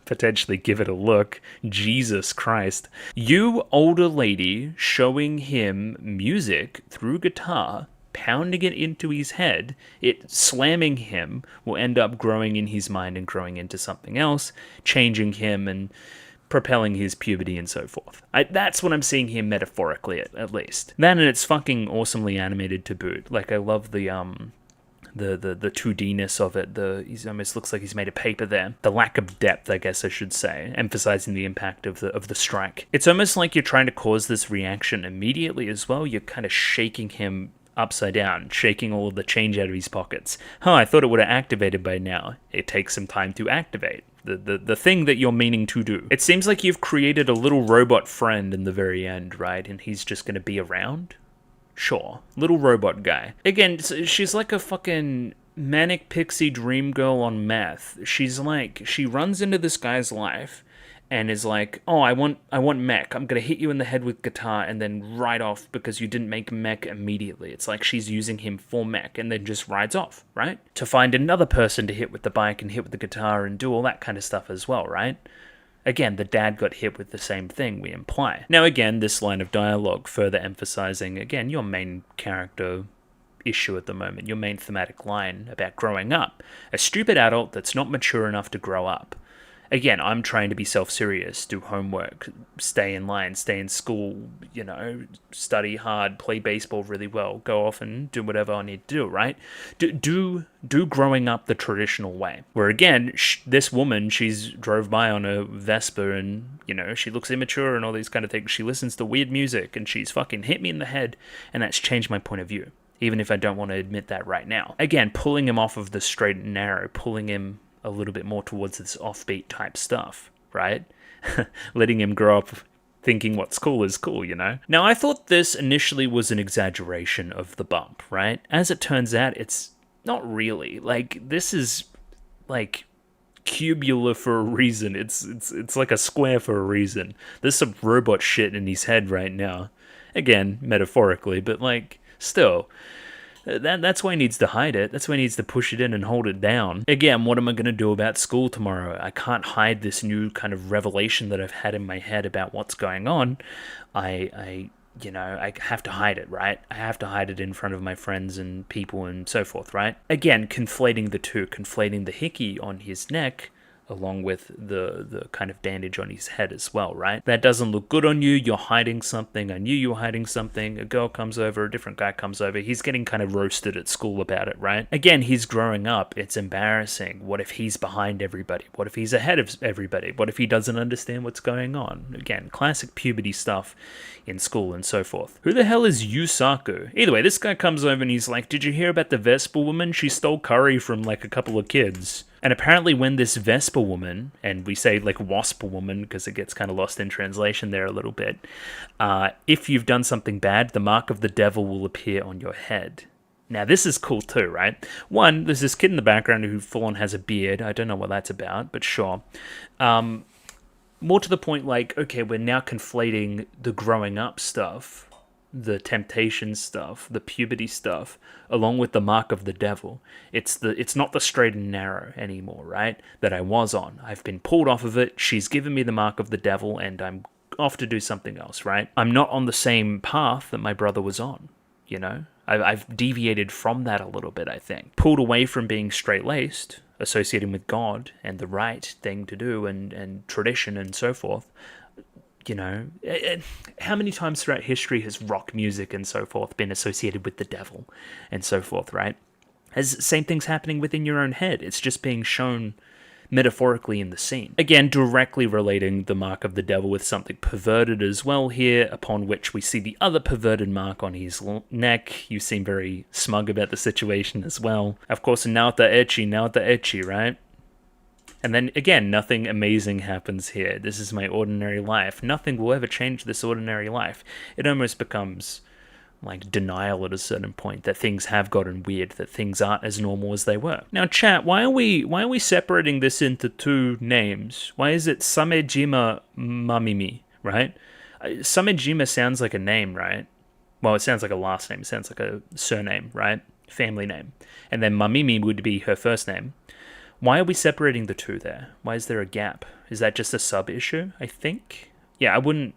Speaker 1: potentially give it a look. Jesus Christ. You older lady showing him music through guitar, pounding it into his head, it slamming him will end up growing in his mind and growing into something else, changing him and propelling his puberty and so forth. That's what I'm seeing here metaphorically, at least. That, and it's fucking awesomely animated to boot. Like, I love the 2D-ness of it. He almost looks like he's made of paper there. The lack of depth, I guess I should say, emphasizing the impact of the strike. It's almost like you're trying to cause this reaction immediately as well. You're kind of shaking him upside down, shaking all of the change out of his pockets. I thought it would have activated by now. It takes some time to activate the thing that you're meaning to do. It seems like you've created a little robot friend in the very end, right? And he's just going to be around? Sure. Little robot guy. Again, she's like a fucking manic pixie dream girl on meth. She's like, she runs into this guy's life and is like, oh, I want mech. I'm going to hit you in the head with guitar and then ride off because you didn't make mech immediately. It's like she's using him for mech and then just rides off, right? To find another person to hit with the bike and hit with the guitar and do all that kind of stuff as well, right? Again, the dad got hit with the same thing, we imply. Now again, this line of dialogue further emphasizing, again, your main character issue at the moment, your main thematic line about growing up. A stupid adult that's not mature enough to grow up. Again, I'm trying to be self-serious, do homework, stay in line, stay in school, study hard, play baseball really well, go off and do whatever I need to do, right? Do growing up the traditional way. Where again, this woman, she's drove by on a Vespa and, she looks immature and all these kind of things. She listens to weird music and she's fucking hit me in the head, and that's changed my point of view, even if I don't want to admit that right now. Again, pulling him off of the straight and narrow, pulling him a little bit more towards this offbeat type stuff, right? Letting him grow up thinking what's cool is cool, Now, I thought this initially was an exaggeration of the bump, right? As it turns out, it's not really. Like, this is, like, cubular for a reason. It's like a square for a reason. There's some robot shit in his head right now. Again, metaphorically, but, like, still. That's why he needs to hide it. That's why he needs to push it in and hold it down. Again, what am I going to do about school tomorrow? I can't hide this new kind of revelation that I've had in my head about what's going on. I have to hide it, right? I have to hide it in front of my friends and people and so forth, right? Again, conflating the two, conflating the hickey on his neck along with the kind of bandage on his head as well, right? That doesn't look good on you. You're hiding something. I knew you were hiding something. A girl comes over, a different guy comes over. He's getting kind of roasted at school about it, right? Again, he's growing up. It's embarrassing. What if he's behind everybody? What if he's ahead of everybody? What if he doesn't understand what's going on? Again, classic puberty stuff in school and so forth. Who the hell is Yusaku? Either way, this guy comes over and he's like, did you hear about the Vespa woman? She stole curry from like a couple of kids. And apparently when this Vespa woman, and we say like wasp woman because it gets kind of lost in translation there a little bit, if you've done something bad, the mark of the devil will appear on your head. Now this is cool too, right? One, there's this kid in the background who full on has a beard. I don't know what that's about, but sure. More to the point, like, okay, we're now conflating the growing up stuff, the temptation stuff, the puberty stuff, along with the mark of the devil. It's not the straight and narrow anymore, right? That I was on. I've been pulled off of it. She's given me the mark of the devil, and I'm off to do something else, right? I'm not on the same path that my brother was on, I've deviated from that a little bit, I think. Pulled away from being straight-laced, associating with God and the right thing to do and tradition and so forth. How many times throughout history has rock music and so forth been associated with the devil and so forth, right? Same things happening within your own head. It's just being shown metaphorically in the scene. Again, directly relating the mark of the devil with something perverted as well here, upon which we see the other perverted mark on his neck. You seem very smug about the situation as well. Of course, naota echi, right? And then, again, nothing amazing happens here. This is my ordinary life. Nothing will ever change this ordinary life. It almost becomes like denial at a certain point that things have gotten weird, that things aren't as normal as they were. Now, chat, why are we separating this into two names? Why is it Samejima Mamimi, right? Samejima sounds like a name, right? Well, it sounds like a last name. It sounds like a surname, right? Family name. And then Mamimi would be her first name. Why are we separating the two there? Why is there a gap? Is that just a sub-issue, I think? Yeah, I wouldn't...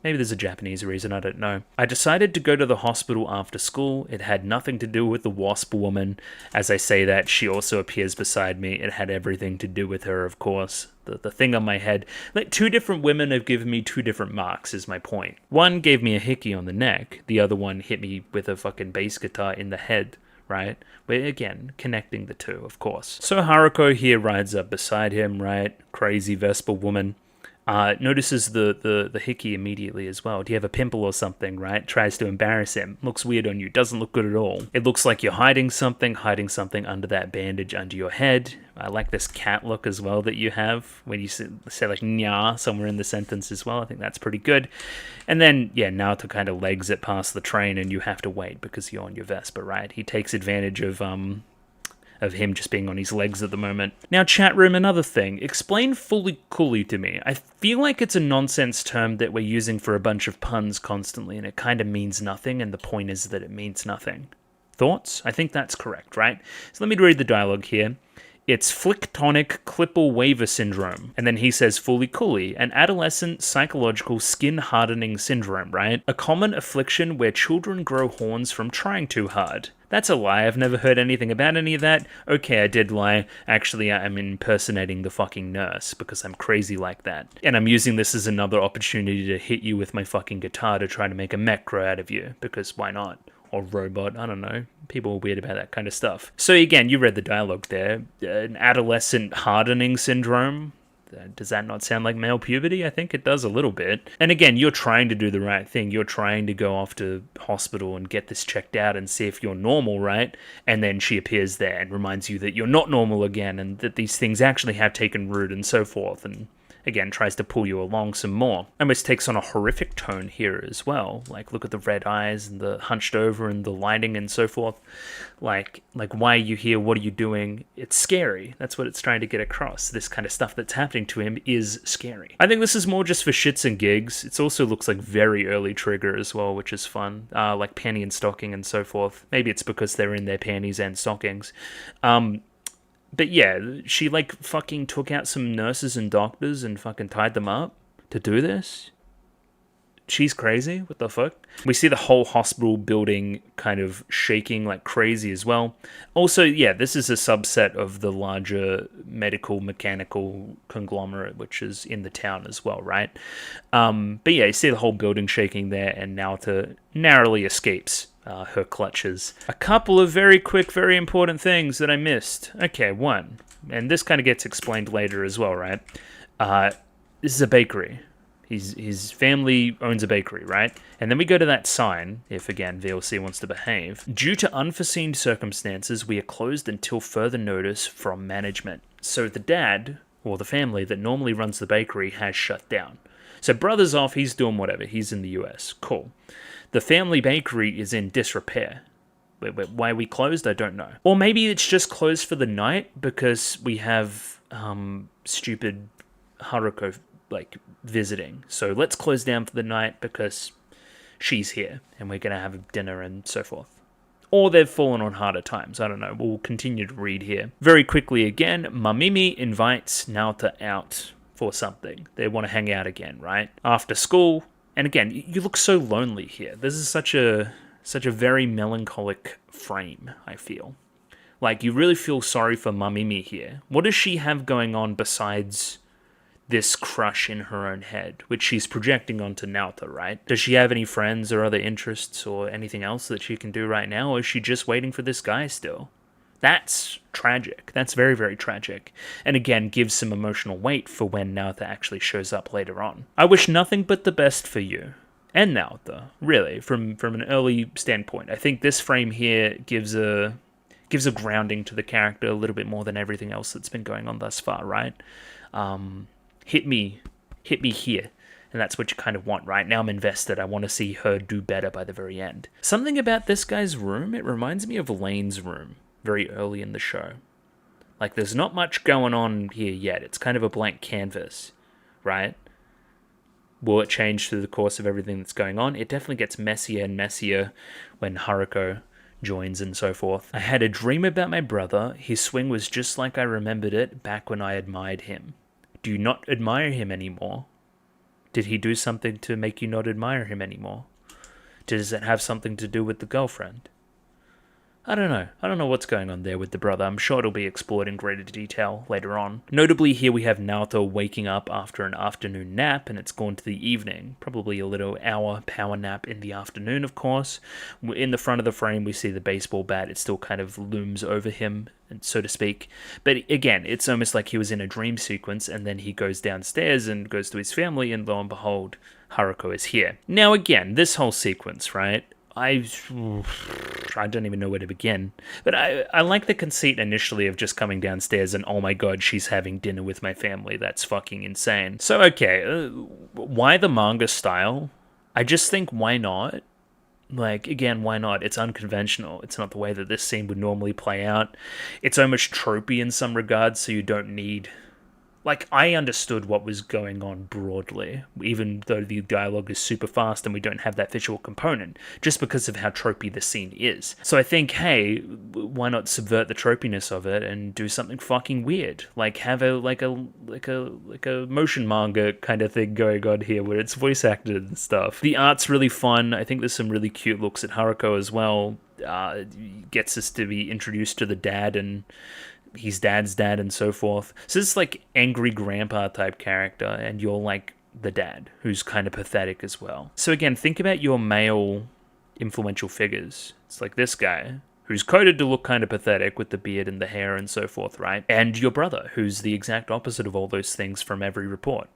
Speaker 1: Maybe there's a Japanese reason, I don't know. I decided to go to the hospital after school. It had nothing to do with the wasp woman. As I say that, she also appears beside me. It had everything to do with her, of course. The thing on my head. Like, two different women have given me two different marks, is my point. One gave me a hickey on the neck. The other one hit me with a fucking bass guitar in the head. Right? But again, connecting the two, of course. So Haruko here rides up beside him, right? Crazy Vespa woman. Notices the hickey immediately as well. Do you have a pimple or something, right? Tries to embarrass him. Looks weird on you. Doesn't look good at all. It looks like you're hiding something under that bandage under your head. I like this cat look as well that you have when you say like nya somewhere in the sentence as well. I think that's pretty good. And then, yeah, Naoto kind of legs it past the train and you have to wait because you're on your Vespa, right? He takes advantage of him just being on his legs at the moment. Now, chat room, another thing. Explain fully coolly to me. I feel like it's a nonsense term that we're using for a bunch of puns constantly, and it kind of means nothing, and the point is that it means nothing. Thoughts? I think that's correct, right? So let me read the dialogue here. It's flicktonic Klippel Waver syndrome. And then he says fully coolly, an adolescent psychological skin hardening syndrome, right? A common affliction where children grow horns from trying too hard. That's a lie. I've never heard anything about any of that. Okay, I did lie. Actually, I'm impersonating the fucking nurse because I'm crazy like that. And I'm using this as another opportunity to hit you with my fucking guitar to try to make a mech grow out of you, because why not? Or robot, I don't know. People are weird about that kind of stuff. So again, you read the dialogue there. An adolescent hardening syndrome. Does that not sound like male puberty? I think it does a little bit. And again, you're trying to do the right thing. You're trying to go off to hospital and get this checked out and see if you're normal, right? And then she appears there and reminds you that you're not normal again and that these things actually have taken root and so forth. And again, tries to pull you along some more. Almost takes on a horrific tone here as well. Like, look at the red eyes and the hunched over and the lighting and so forth. Like, why are you here? What are you doing? It's scary. That's what it's trying to get across. This kind of stuff that's happening to him is scary. I think this is more just for shits and gigs. It also looks like very early Trigger as well, which is fun. Like panty and stocking and so forth. Maybe it's because they're in their panties and stockings. But yeah, she like fucking took out some nurses and doctors and fucking tied them up to do this. She's crazy. What the fuck? We see the whole hospital building kind of shaking like crazy as well. Also, yeah, this is a subset of the larger medical mechanical conglomerate, which is in the town as well, right? But yeah, you see the whole building shaking there, and Naota narrowly escapes her clutches. A couple of very quick, very important things that I missed. Okay, one, and this kind of gets explained later as well, right? This is a bakery. His family owns a bakery, right? And then we go to that sign, if again VLC wants to behave. Due to unforeseen circumstances, we are closed until further notice from management. So the dad, or the family that normally runs the bakery, has shut down. So brother's off, he's doing whatever, he's in the US, cool. The family bakery is in disrepair. Why are we closed? I don't know. Or maybe it's just closed for the night because we have stupid Haruko like visiting. So let's close down for the night because she's here and we're going to have dinner and so forth. Or they've fallen on harder times. I don't know. We'll continue to read here. Very quickly again, Mamimi invites Naota out for something. They want to hang out again, right? After school. And again, you look so lonely here. This is such a very melancholic frame, I feel. Like, you really feel sorry for Mamimi here. What does she have going on besides this crush in her own head, which she's projecting onto Naota, right? Does she have any friends or other interests or anything else that she can do right now, or is she just waiting for this guy still? That's tragic. That's very, very tragic. And again, gives some emotional weight for when Naota actually shows up later on. I wish nothing but the best for you. And Naota, really, from an early standpoint. I think this frame here gives a grounding to the character a little bit more than everything else that's been going on thus far, right? Hit me here. And that's what you kind of want, right? Now I'm invested. I want to see her do better by the very end. Something about this guy's room, it reminds me of Lane's room very early in the show. Like, there's not much going on here yet. It's kind of a blank canvas, right? Will it change through the course of everything that's going on? It definitely gets messier and messier when Haruko joins and so forth. I had a dream about my brother. His swing was just like I remembered it back when I admired him. Do you not admire him anymore? Did he do something to make you not admire him anymore? Does it have something to do with the girlfriend? I don't know. I don't know what's going on there with the brother. I'm sure it'll be explored in greater detail later on. Notably, here we have Naota waking up after an afternoon nap, and it's gone to the evening. Probably a little hour power nap in the afternoon, of course. In the front of the frame, we see the baseball bat. It still kind of looms over him, so to speak. But again, it's almost like he was in a dream sequence, and then he goes downstairs and goes to his family, and lo and behold, Haruko is here. Now again, this whole sequence, right? I don't even know where to begin. But I like the conceit initially of just coming downstairs and, oh my god, she's having dinner with my family. That's fucking insane. So, okay, why the manga style? I just think, why not? Like, again, why not? It's unconventional. It's not the way that this scene would normally play out. It's almost tropey in some regards, so you don't need Like, I understood what was going on broadly, even though the dialogue is super fast and we don't have that visual component, just because of how tropey the scene is. So I think, hey, why not subvert the tropiness of it and do something fucking weird? Like, have a motion manga kind of thing going on here where it's voice acted and stuff. The art's really fun. I think there's some really cute looks at Haruko as well. Gets us to be introduced to the dad and his dad's dad and so forth. So this is like angry grandpa type character, and you're like the dad, who's kind of pathetic as well. So again, think about your male influential figures. It's like this guy, who's coded to look kind of pathetic with the beard and the hair and so forth, right? And your brother, who's the exact opposite of all those things from every report.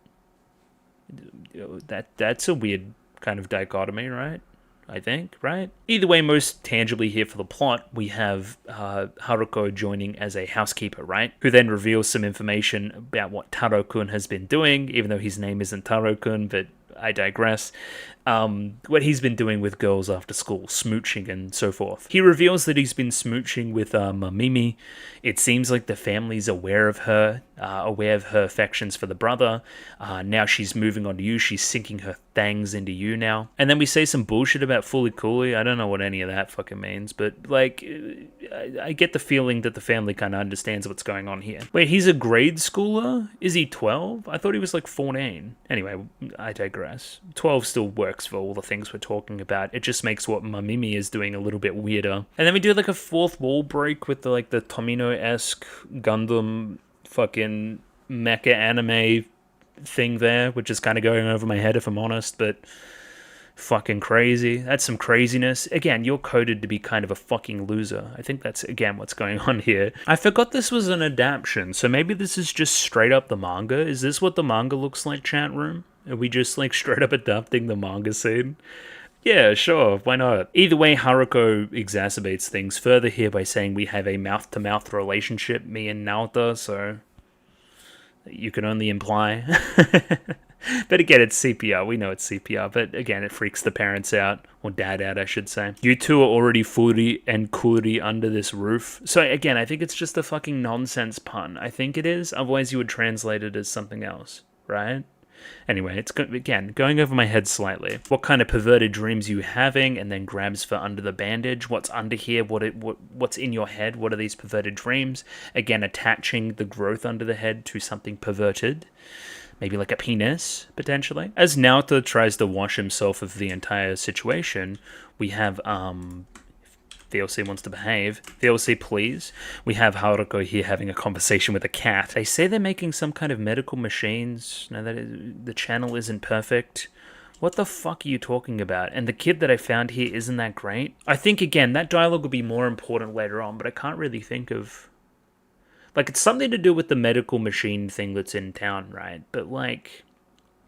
Speaker 1: That's a weird kind of dichotomy, right? I think, right? Either way, most tangibly here for the plot, we have Haruko joining as a housekeeper, right? Who then reveals some information about what Taro-kun has been doing, even though his name isn't Taro-kun, but I digress. What he's been doing with girls after school, smooching and so forth. He reveals that he's been smooching with Mamimi. It seems like the family's aware of her affections for the brother. Now she's moving on to you. She's sinking her thangs into you now. And then we say some bullshit about fully coolly. I don't know what any of that fucking means, but like, I get the feeling that the family kind of understands what's going on here. Wait, he's a grade schooler? Is he 12? I thought he was like 14. Anyway, I digress. 12 still works for all the things we're talking about. It just makes what Mamimi is doing a little bit weirder. And then we do like a fourth wall break with the Tomino-esque Gundam fucking mecha anime thing there, which is kind of going over my head if I'm honest, but fucking crazy. That's some craziness. Again, you're coded to be kind of a fucking loser. I think that's, again, what's going on here. I forgot this was an adaptation, so maybe this is just straight up the manga. Is this what the manga looks like, chat room? Are we just like straight up adapting the manga scene? Yeah, sure, why not? Either way, Haruko exacerbates things further here by saying we have a mouth-to-mouth relationship, me and Naota, so you can only imply. But again, it's CPR. We know it's CPR, but again, it freaks the parents out, or dad out, I should say. You two are already furi and kuri under this roof. So again, I think it's just a fucking nonsense pun. I think it is. Otherwise, you would translate it as something else, right? Anyway, it's again going over my head slightly. What kind of perverted dreams you having? And then grabs for under the bandage. What's under here? What's in your head? What are these perverted dreams? Again, attaching the growth under the head to something perverted. Maybe like a penis, potentially. As Naota tries to wash himself of the entire situation, we have, VLC wants to behave. VLC, please. We have Haruko here having a conversation with a cat. They say they're making some kind of medical machines. No, the channel isn't perfect. What the fuck are you talking about? And the kid that I found here, isn't that great? I think, again, that dialogue will be more important later on, but I can't really think of... Like, it's something to do with the medical machine thing that's in town, right? But, like...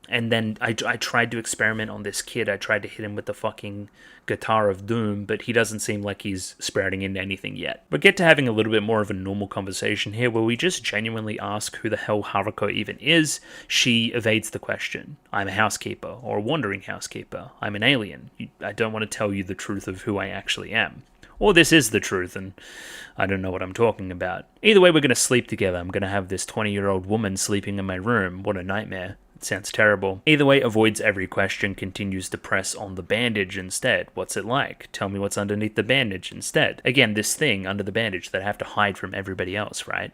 Speaker 1: And then I tried to experiment on this kid. I tried to hit him with the fucking guitar of doom, but he doesn't seem like he's sprouting into anything yet. We get to having a little bit more of a normal conversation here where we just genuinely ask who the hell Haruko even is. She evades the question. I'm a housekeeper, or a wandering housekeeper. I'm an alien. I don't want to tell you the truth of who I actually am. Or this is the truth, and I don't know what I'm talking about. Either way, we're going to sleep together. I'm going to have this 20-year-old woman sleeping in my room. What a nightmare. It sounds terrible. Either way, avoids every question, continues to press on the bandage instead. What's it like? Tell me what's underneath the bandage instead. Again, this thing under the bandage that I have to hide from everybody else, right?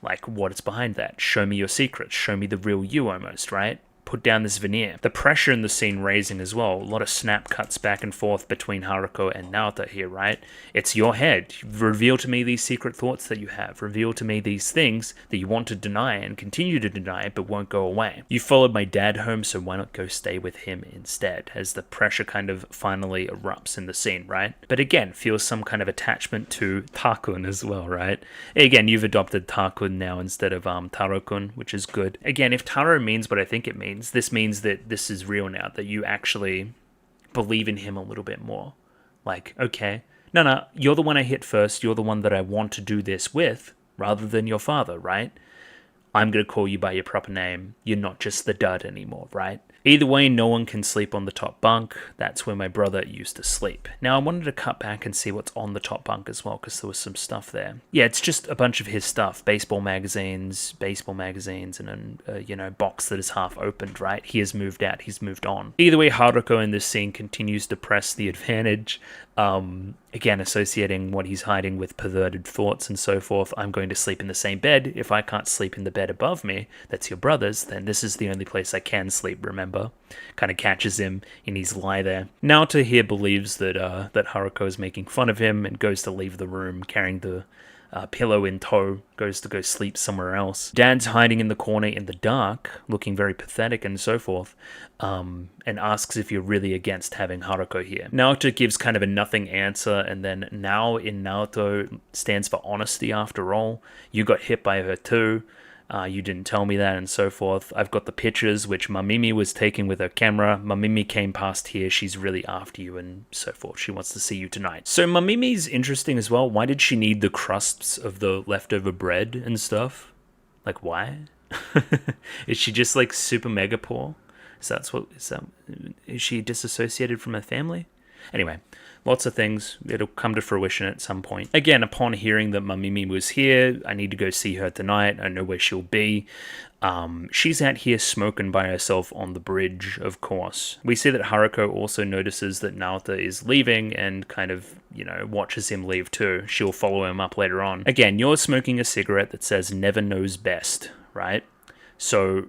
Speaker 1: Like, what's behind that? Show me your secrets. Show me the real you almost, right? Put down this veneer. The pressure in the scene raising as well. A lot of snap cuts back and forth between Haruko and Naota here, right? It's your head. Reveal to me these secret thoughts that you have. Reveal to me these things that you want to deny and continue to deny but won't go away. You followed my dad home, so why not go stay with him instead? As the pressure kind of finally erupts in the scene, right? But again, feels some kind of attachment to Takun as well, right? Again, you've adopted Takun now instead of Taro-kun, which is good. Again, if Taro means what I think it means, this means that this is real now, that you actually believe in him a little bit more. Like, okay, no, you're the one I hit first, you're the one that I want to do this with, rather than your father, right? I'm going to call you by your proper name, you're not just the dud anymore, right? Either way, no one can sleep on the top bunk. That's where my brother used to sleep. Now, I wanted to cut back and see what's on the top bunk as well, because there was some stuff there. Yeah, it's just a bunch of his stuff. Baseball magazines, and a box that is half opened, right? He has moved out. He's moved on. Either way, Haruko in this scene continues to press the advantage. Again, associating what he's hiding with perverted thoughts and so forth. I'm going to sleep in the same bed. If I can't sleep in the bed above me, that's your brother's, then this is the only place I can sleep, remember? Kind of catches him in his lie there. Naoto here believes that Haruko is making fun of him and goes to leave the room carrying the pillow in tow, goes to go sleep somewhere else. Dad's hiding in the corner in the dark, looking very pathetic and so forth, and asks if you're really against having Haruko here. Naoto gives kind of a nothing answer, and then now in Naoto stands for honesty after all. You got hit by her too. You didn't tell me that and so forth. I've got the pictures which Mamimi was taking with her camera. Mamimi came past here. She's really after you and so forth. She wants to see you tonight. So Mamimi's interesting as well. Why did she need the crusts of the leftover bread and stuff? Like, why? Is she just like super mega poor? Is she disassociated from her family? Anyway, lots of things. It'll come to fruition at some point. Again, upon hearing that Mamimi was here, I need to go see her tonight. I know where she'll be. She's out here smoking by herself on the bridge, of course. We see that Haruko also notices that Naoto is leaving and kind of, watches him leave too. She'll follow him up later on. Again, you're smoking a cigarette that says never knows best, right? So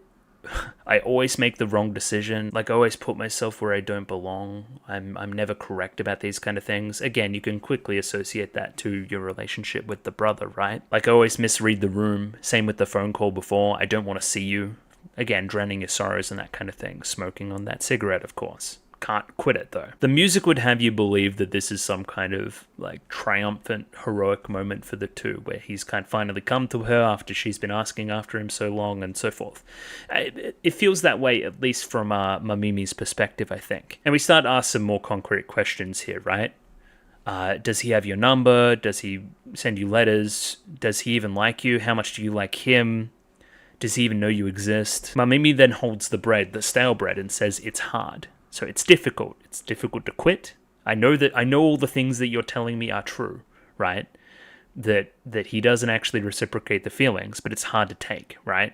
Speaker 1: I always make the wrong decision. Like, I always put myself where I don't belong. I'm never correct about these kind of things. Again, you can quickly associate that to your relationship with the brother, right? Like, I always misread the room. Same with the phone call before. I don't want to see you. Again, drowning your sorrows and that kind of thing. Smoking on that cigarette, of course. Can't quit it though. The music would have you believe that this is some kind of like triumphant, heroic moment for the two, where he's kind of finally come to her after she's been asking after him so long and so forth. It feels that way, at least from Mamimi's perspective, I think. And we start to ask some more concrete questions here, right? Does he have your number? Does he send you letters? Does he even like you? How much do you like him? Does he even know you exist? Mamimi then holds the bread, the stale bread, and says it's hard. So it's difficult. It's difficult to quit. I know all the things that you're telling me are true, right? That he doesn't actually reciprocate the feelings, but it's hard to take, right?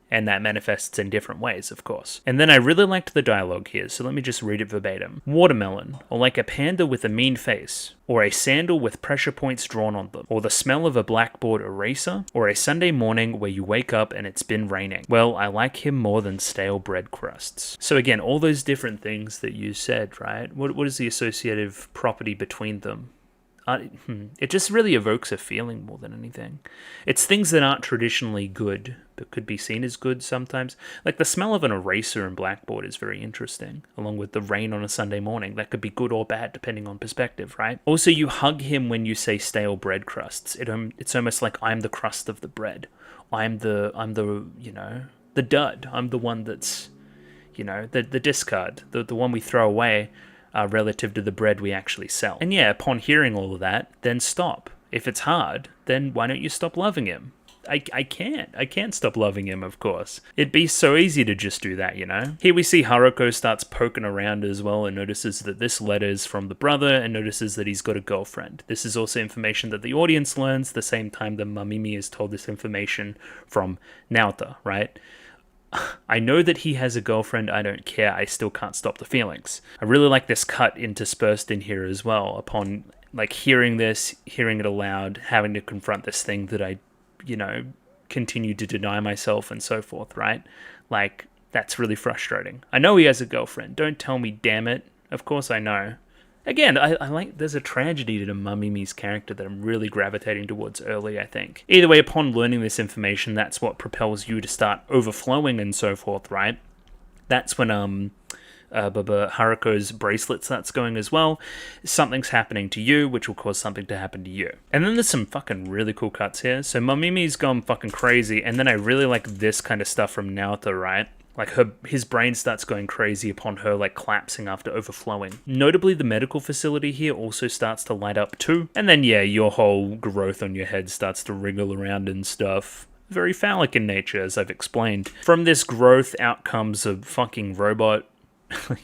Speaker 1: And that manifests in different ways, of course. And then I really liked the dialogue here, so let me just read it verbatim. Watermelon, or like a panda with a mean face, or a sandal with pressure points drawn on them, or the smell of a blackboard eraser, or a Sunday morning where you wake up and it's been raining. Well, I like him more than stale bread crusts. So again, all those different things that you said, right? What is the associative property between them? It just really evokes a feeling more than anything. It's things that aren't traditionally good, but could be seen as good sometimes. Like the smell of an eraser and blackboard is very interesting, along with the rain on a Sunday morning. That could be good or bad, depending on perspective, right? Also, you hug him when you say stale bread crusts. It's almost like I'm the crust of the bread. I'm the the dud. I'm the one that's, the discard, the one we throw away. Relative to the bread we actually sell. And yeah, upon hearing all of that, then stop. If it's hard, then why don't you stop loving him? I can't stop loving him, of course. It'd be so easy to just do that, Here we see Haruko starts poking around as well and notices that this letter is from the brother and notices that he's got a girlfriend. This is also information that the audience learns the same time that Mamimi is told this information from Naoto, right? I know that he has a girlfriend, I don't care, I still can't stop the feelings. I really like this cut interspersed in here as well, upon hearing this, hearing it aloud, having to confront this thing that I, continue to deny myself and so forth, right? That's really frustrating. I know he has a girlfriend, don't tell me, damn it. Of course I know. Again, I like, there's a tragedy to Mamimi's character that I'm really gravitating towards early, I think. Either way, upon learning this information, that's what propels you to start overflowing and so forth, right? That's when Haruko's bracelet starts going as well. Something's happening to you, which will cause something to happen to you. And then there's some fucking really cool cuts here. So Mamimi's gone fucking crazy, and then I really like this kind of stuff from Naoto, right? His brain starts going crazy upon her collapsing after overflowing. Notably, the medical facility here also starts to light up too. And then yeah, your whole growth on your head starts to wriggle around and stuff. very phallic in nature, as I've explained. From this growth out comes a fucking robot.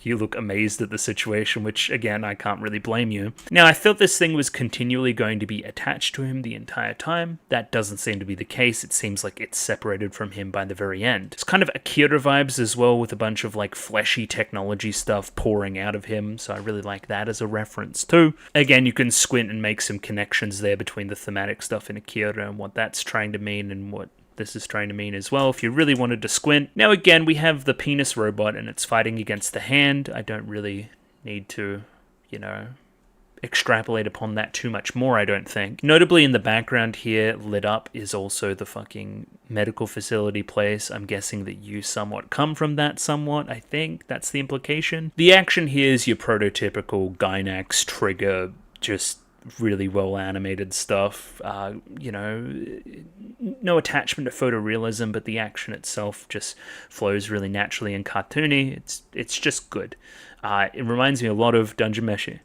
Speaker 1: You look amazed at the situation, which, again, I can't really blame you. Now, I thought this thing was continually going to be attached to him the entire time. That doesn't seem to be the case. It seems like it's separated from him by the very end. It's kind of Akira vibes as well, with a bunch of, like, fleshy technology stuff pouring out of him, so I really like that as a reference, too. Again, you can squint and make some connections there between the thematic stuff in Akira and what that's trying to mean and what this is trying to mean as well, if you really wanted to squint. Now again, we have the penis robot and it's fighting against the hand. I don't really need to, you know, extrapolate upon that too much more, I don't think. Notably in the background here, lit up, is also the fucking medical facility place. I'm guessing that you somewhat come from that somewhat, I think. That's the implication. The action here is your prototypical Gynax trigger, just really well animated stuff. You know, no attachment to photorealism, but the action itself just flows really naturally and cartoony. It's just good. It reminds me a lot of Dungeon Meshi,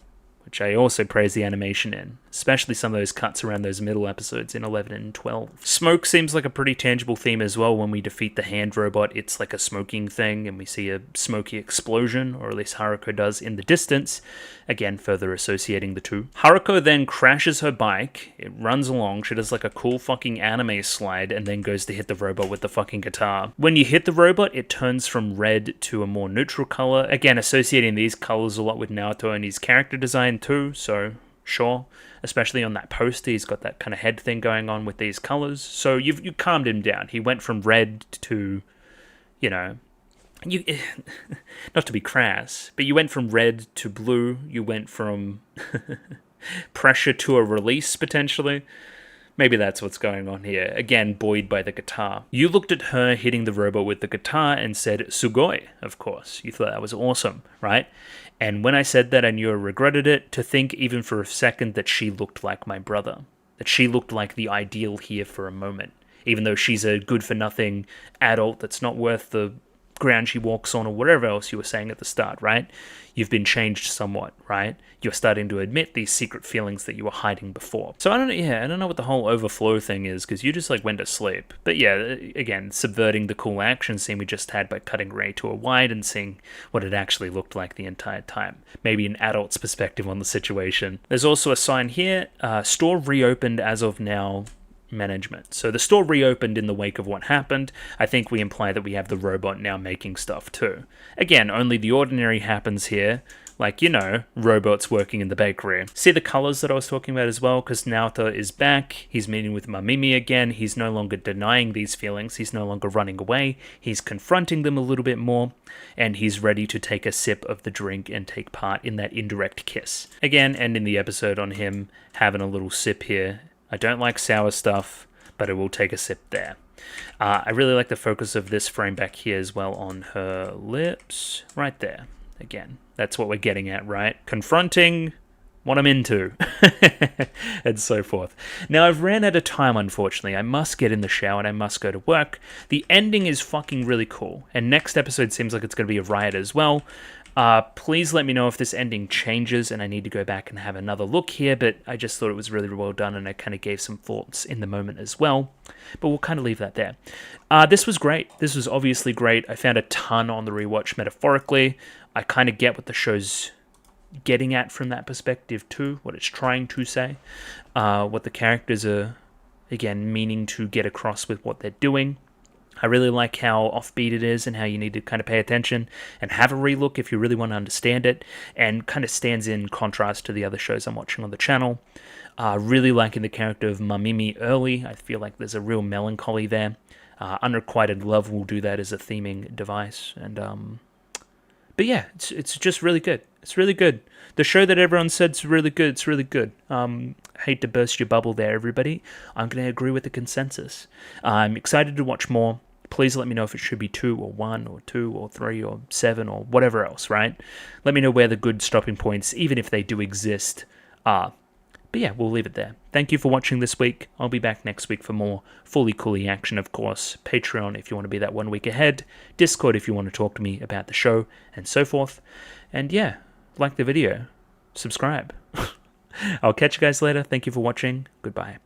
Speaker 1: which I also praise the animation in, especially some of those cuts around those middle episodes in 11 and 12. Smoke seems like a pretty tangible theme as well. When we defeat the hand robot, it's like a smoking thing, and we see a smoky explosion, or at least Haruko does in the distance, again further associating the two. Haruko then crashes her bike, it runs along, she does like a cool fucking anime slide, and then goes to hit the robot with the fucking guitar. When you hit the robot, it turns from red to a more neutral color, again associating these colors a lot with Naoto and his character design too, so sure. Especially on that poster, he's got that kind of head thing going on with these colors. So you calmed him down. He went from red to, you know, not to be crass, but you went from red to blue. You went from pressure to a release, potentially. Maybe that's what's going on here. Again, buoyed by the guitar. You looked at her hitting the robot with the guitar and said, "Sugoi," of course. You thought that was awesome, right? And when I said that, I knew I regretted it, to think even for a second that she looked like my brother. That she looked like the ideal here for a moment. Even though she's a good-for-nothing adult that's not worth the ground she walks on or whatever else you were saying at the start, right? You've been changed somewhat, right? You're starting to admit these secret feelings that you were hiding before. So I don't know what the whole overflow thing is, because you just like went to sleep. But yeah, again, subverting the cool action scene we just had by cutting Ray to a wide and seeing what it actually looked like the entire time. Maybe an adult's perspective on the situation. There's also a sign here, store reopened as of now, management. So the store reopened in the wake of what happened. I think we imply that we have the robot now making stuff too. Again, only the ordinary happens here. Like, you know, robots working in the bakery. See the colors that I was talking about as well? Because Naoto is back. He's meeting with Mamimi again. He's no longer denying these feelings. He's no longer running away. He's confronting them a little bit more. And he's ready to take a sip of the drink and take part in that indirect kiss. Again, ending the episode on him having a little sip here. I don't like sour stuff, but I will take a sip there. I really like the focus of this frame back here as well on her lips. Right there. Again, that's what we're getting at, right? Confronting what I'm into. And so forth. Now, I've ran out of time, unfortunately. I must get in the shower and I must go to work. The ending is fucking really cool. And next episode seems like it's going to be a riot as well. Please let me know if this ending changes and I need to go back and have another look here, but I just thought it was really well done and I kind of gave some thoughts in the moment as well. But we'll kind of leave that there. This was great. This was obviously great. I found a ton on the rewatch metaphorically. I kind of get what the show's getting at from that perspective too, what it's trying to say, what the characters are, again, meaning to get across with what they're doing. I really like how offbeat it is and how you need to kind of pay attention and have a relook if you really want to understand it, and kind of stands in contrast to the other shows I'm watching on the channel. Really liking the character of Mamimi early. I feel like there's a real melancholy there. Unrequited love will do that as a theming device. And but yeah, it's just really good. It's really good. The show that everyone said's really good. It's really good. Hate to burst your bubble there, everybody. I'm going to agree with the consensus. I'm excited to watch more. Please let me know if it should be 2 or 1 or 2 or 3 or 7 or whatever else, right? Let me know where the good stopping points, even if they do exist, are. But yeah, we'll leave it there. Thank you for watching this week. I'll be back next week for more fully coolly action, of course. Patreon if you want to be that 1 week ahead. Discord if you want to talk to me about the show, and so forth. And yeah, like the video. Subscribe. I'll catch you guys later. Thank you for watching. Goodbye.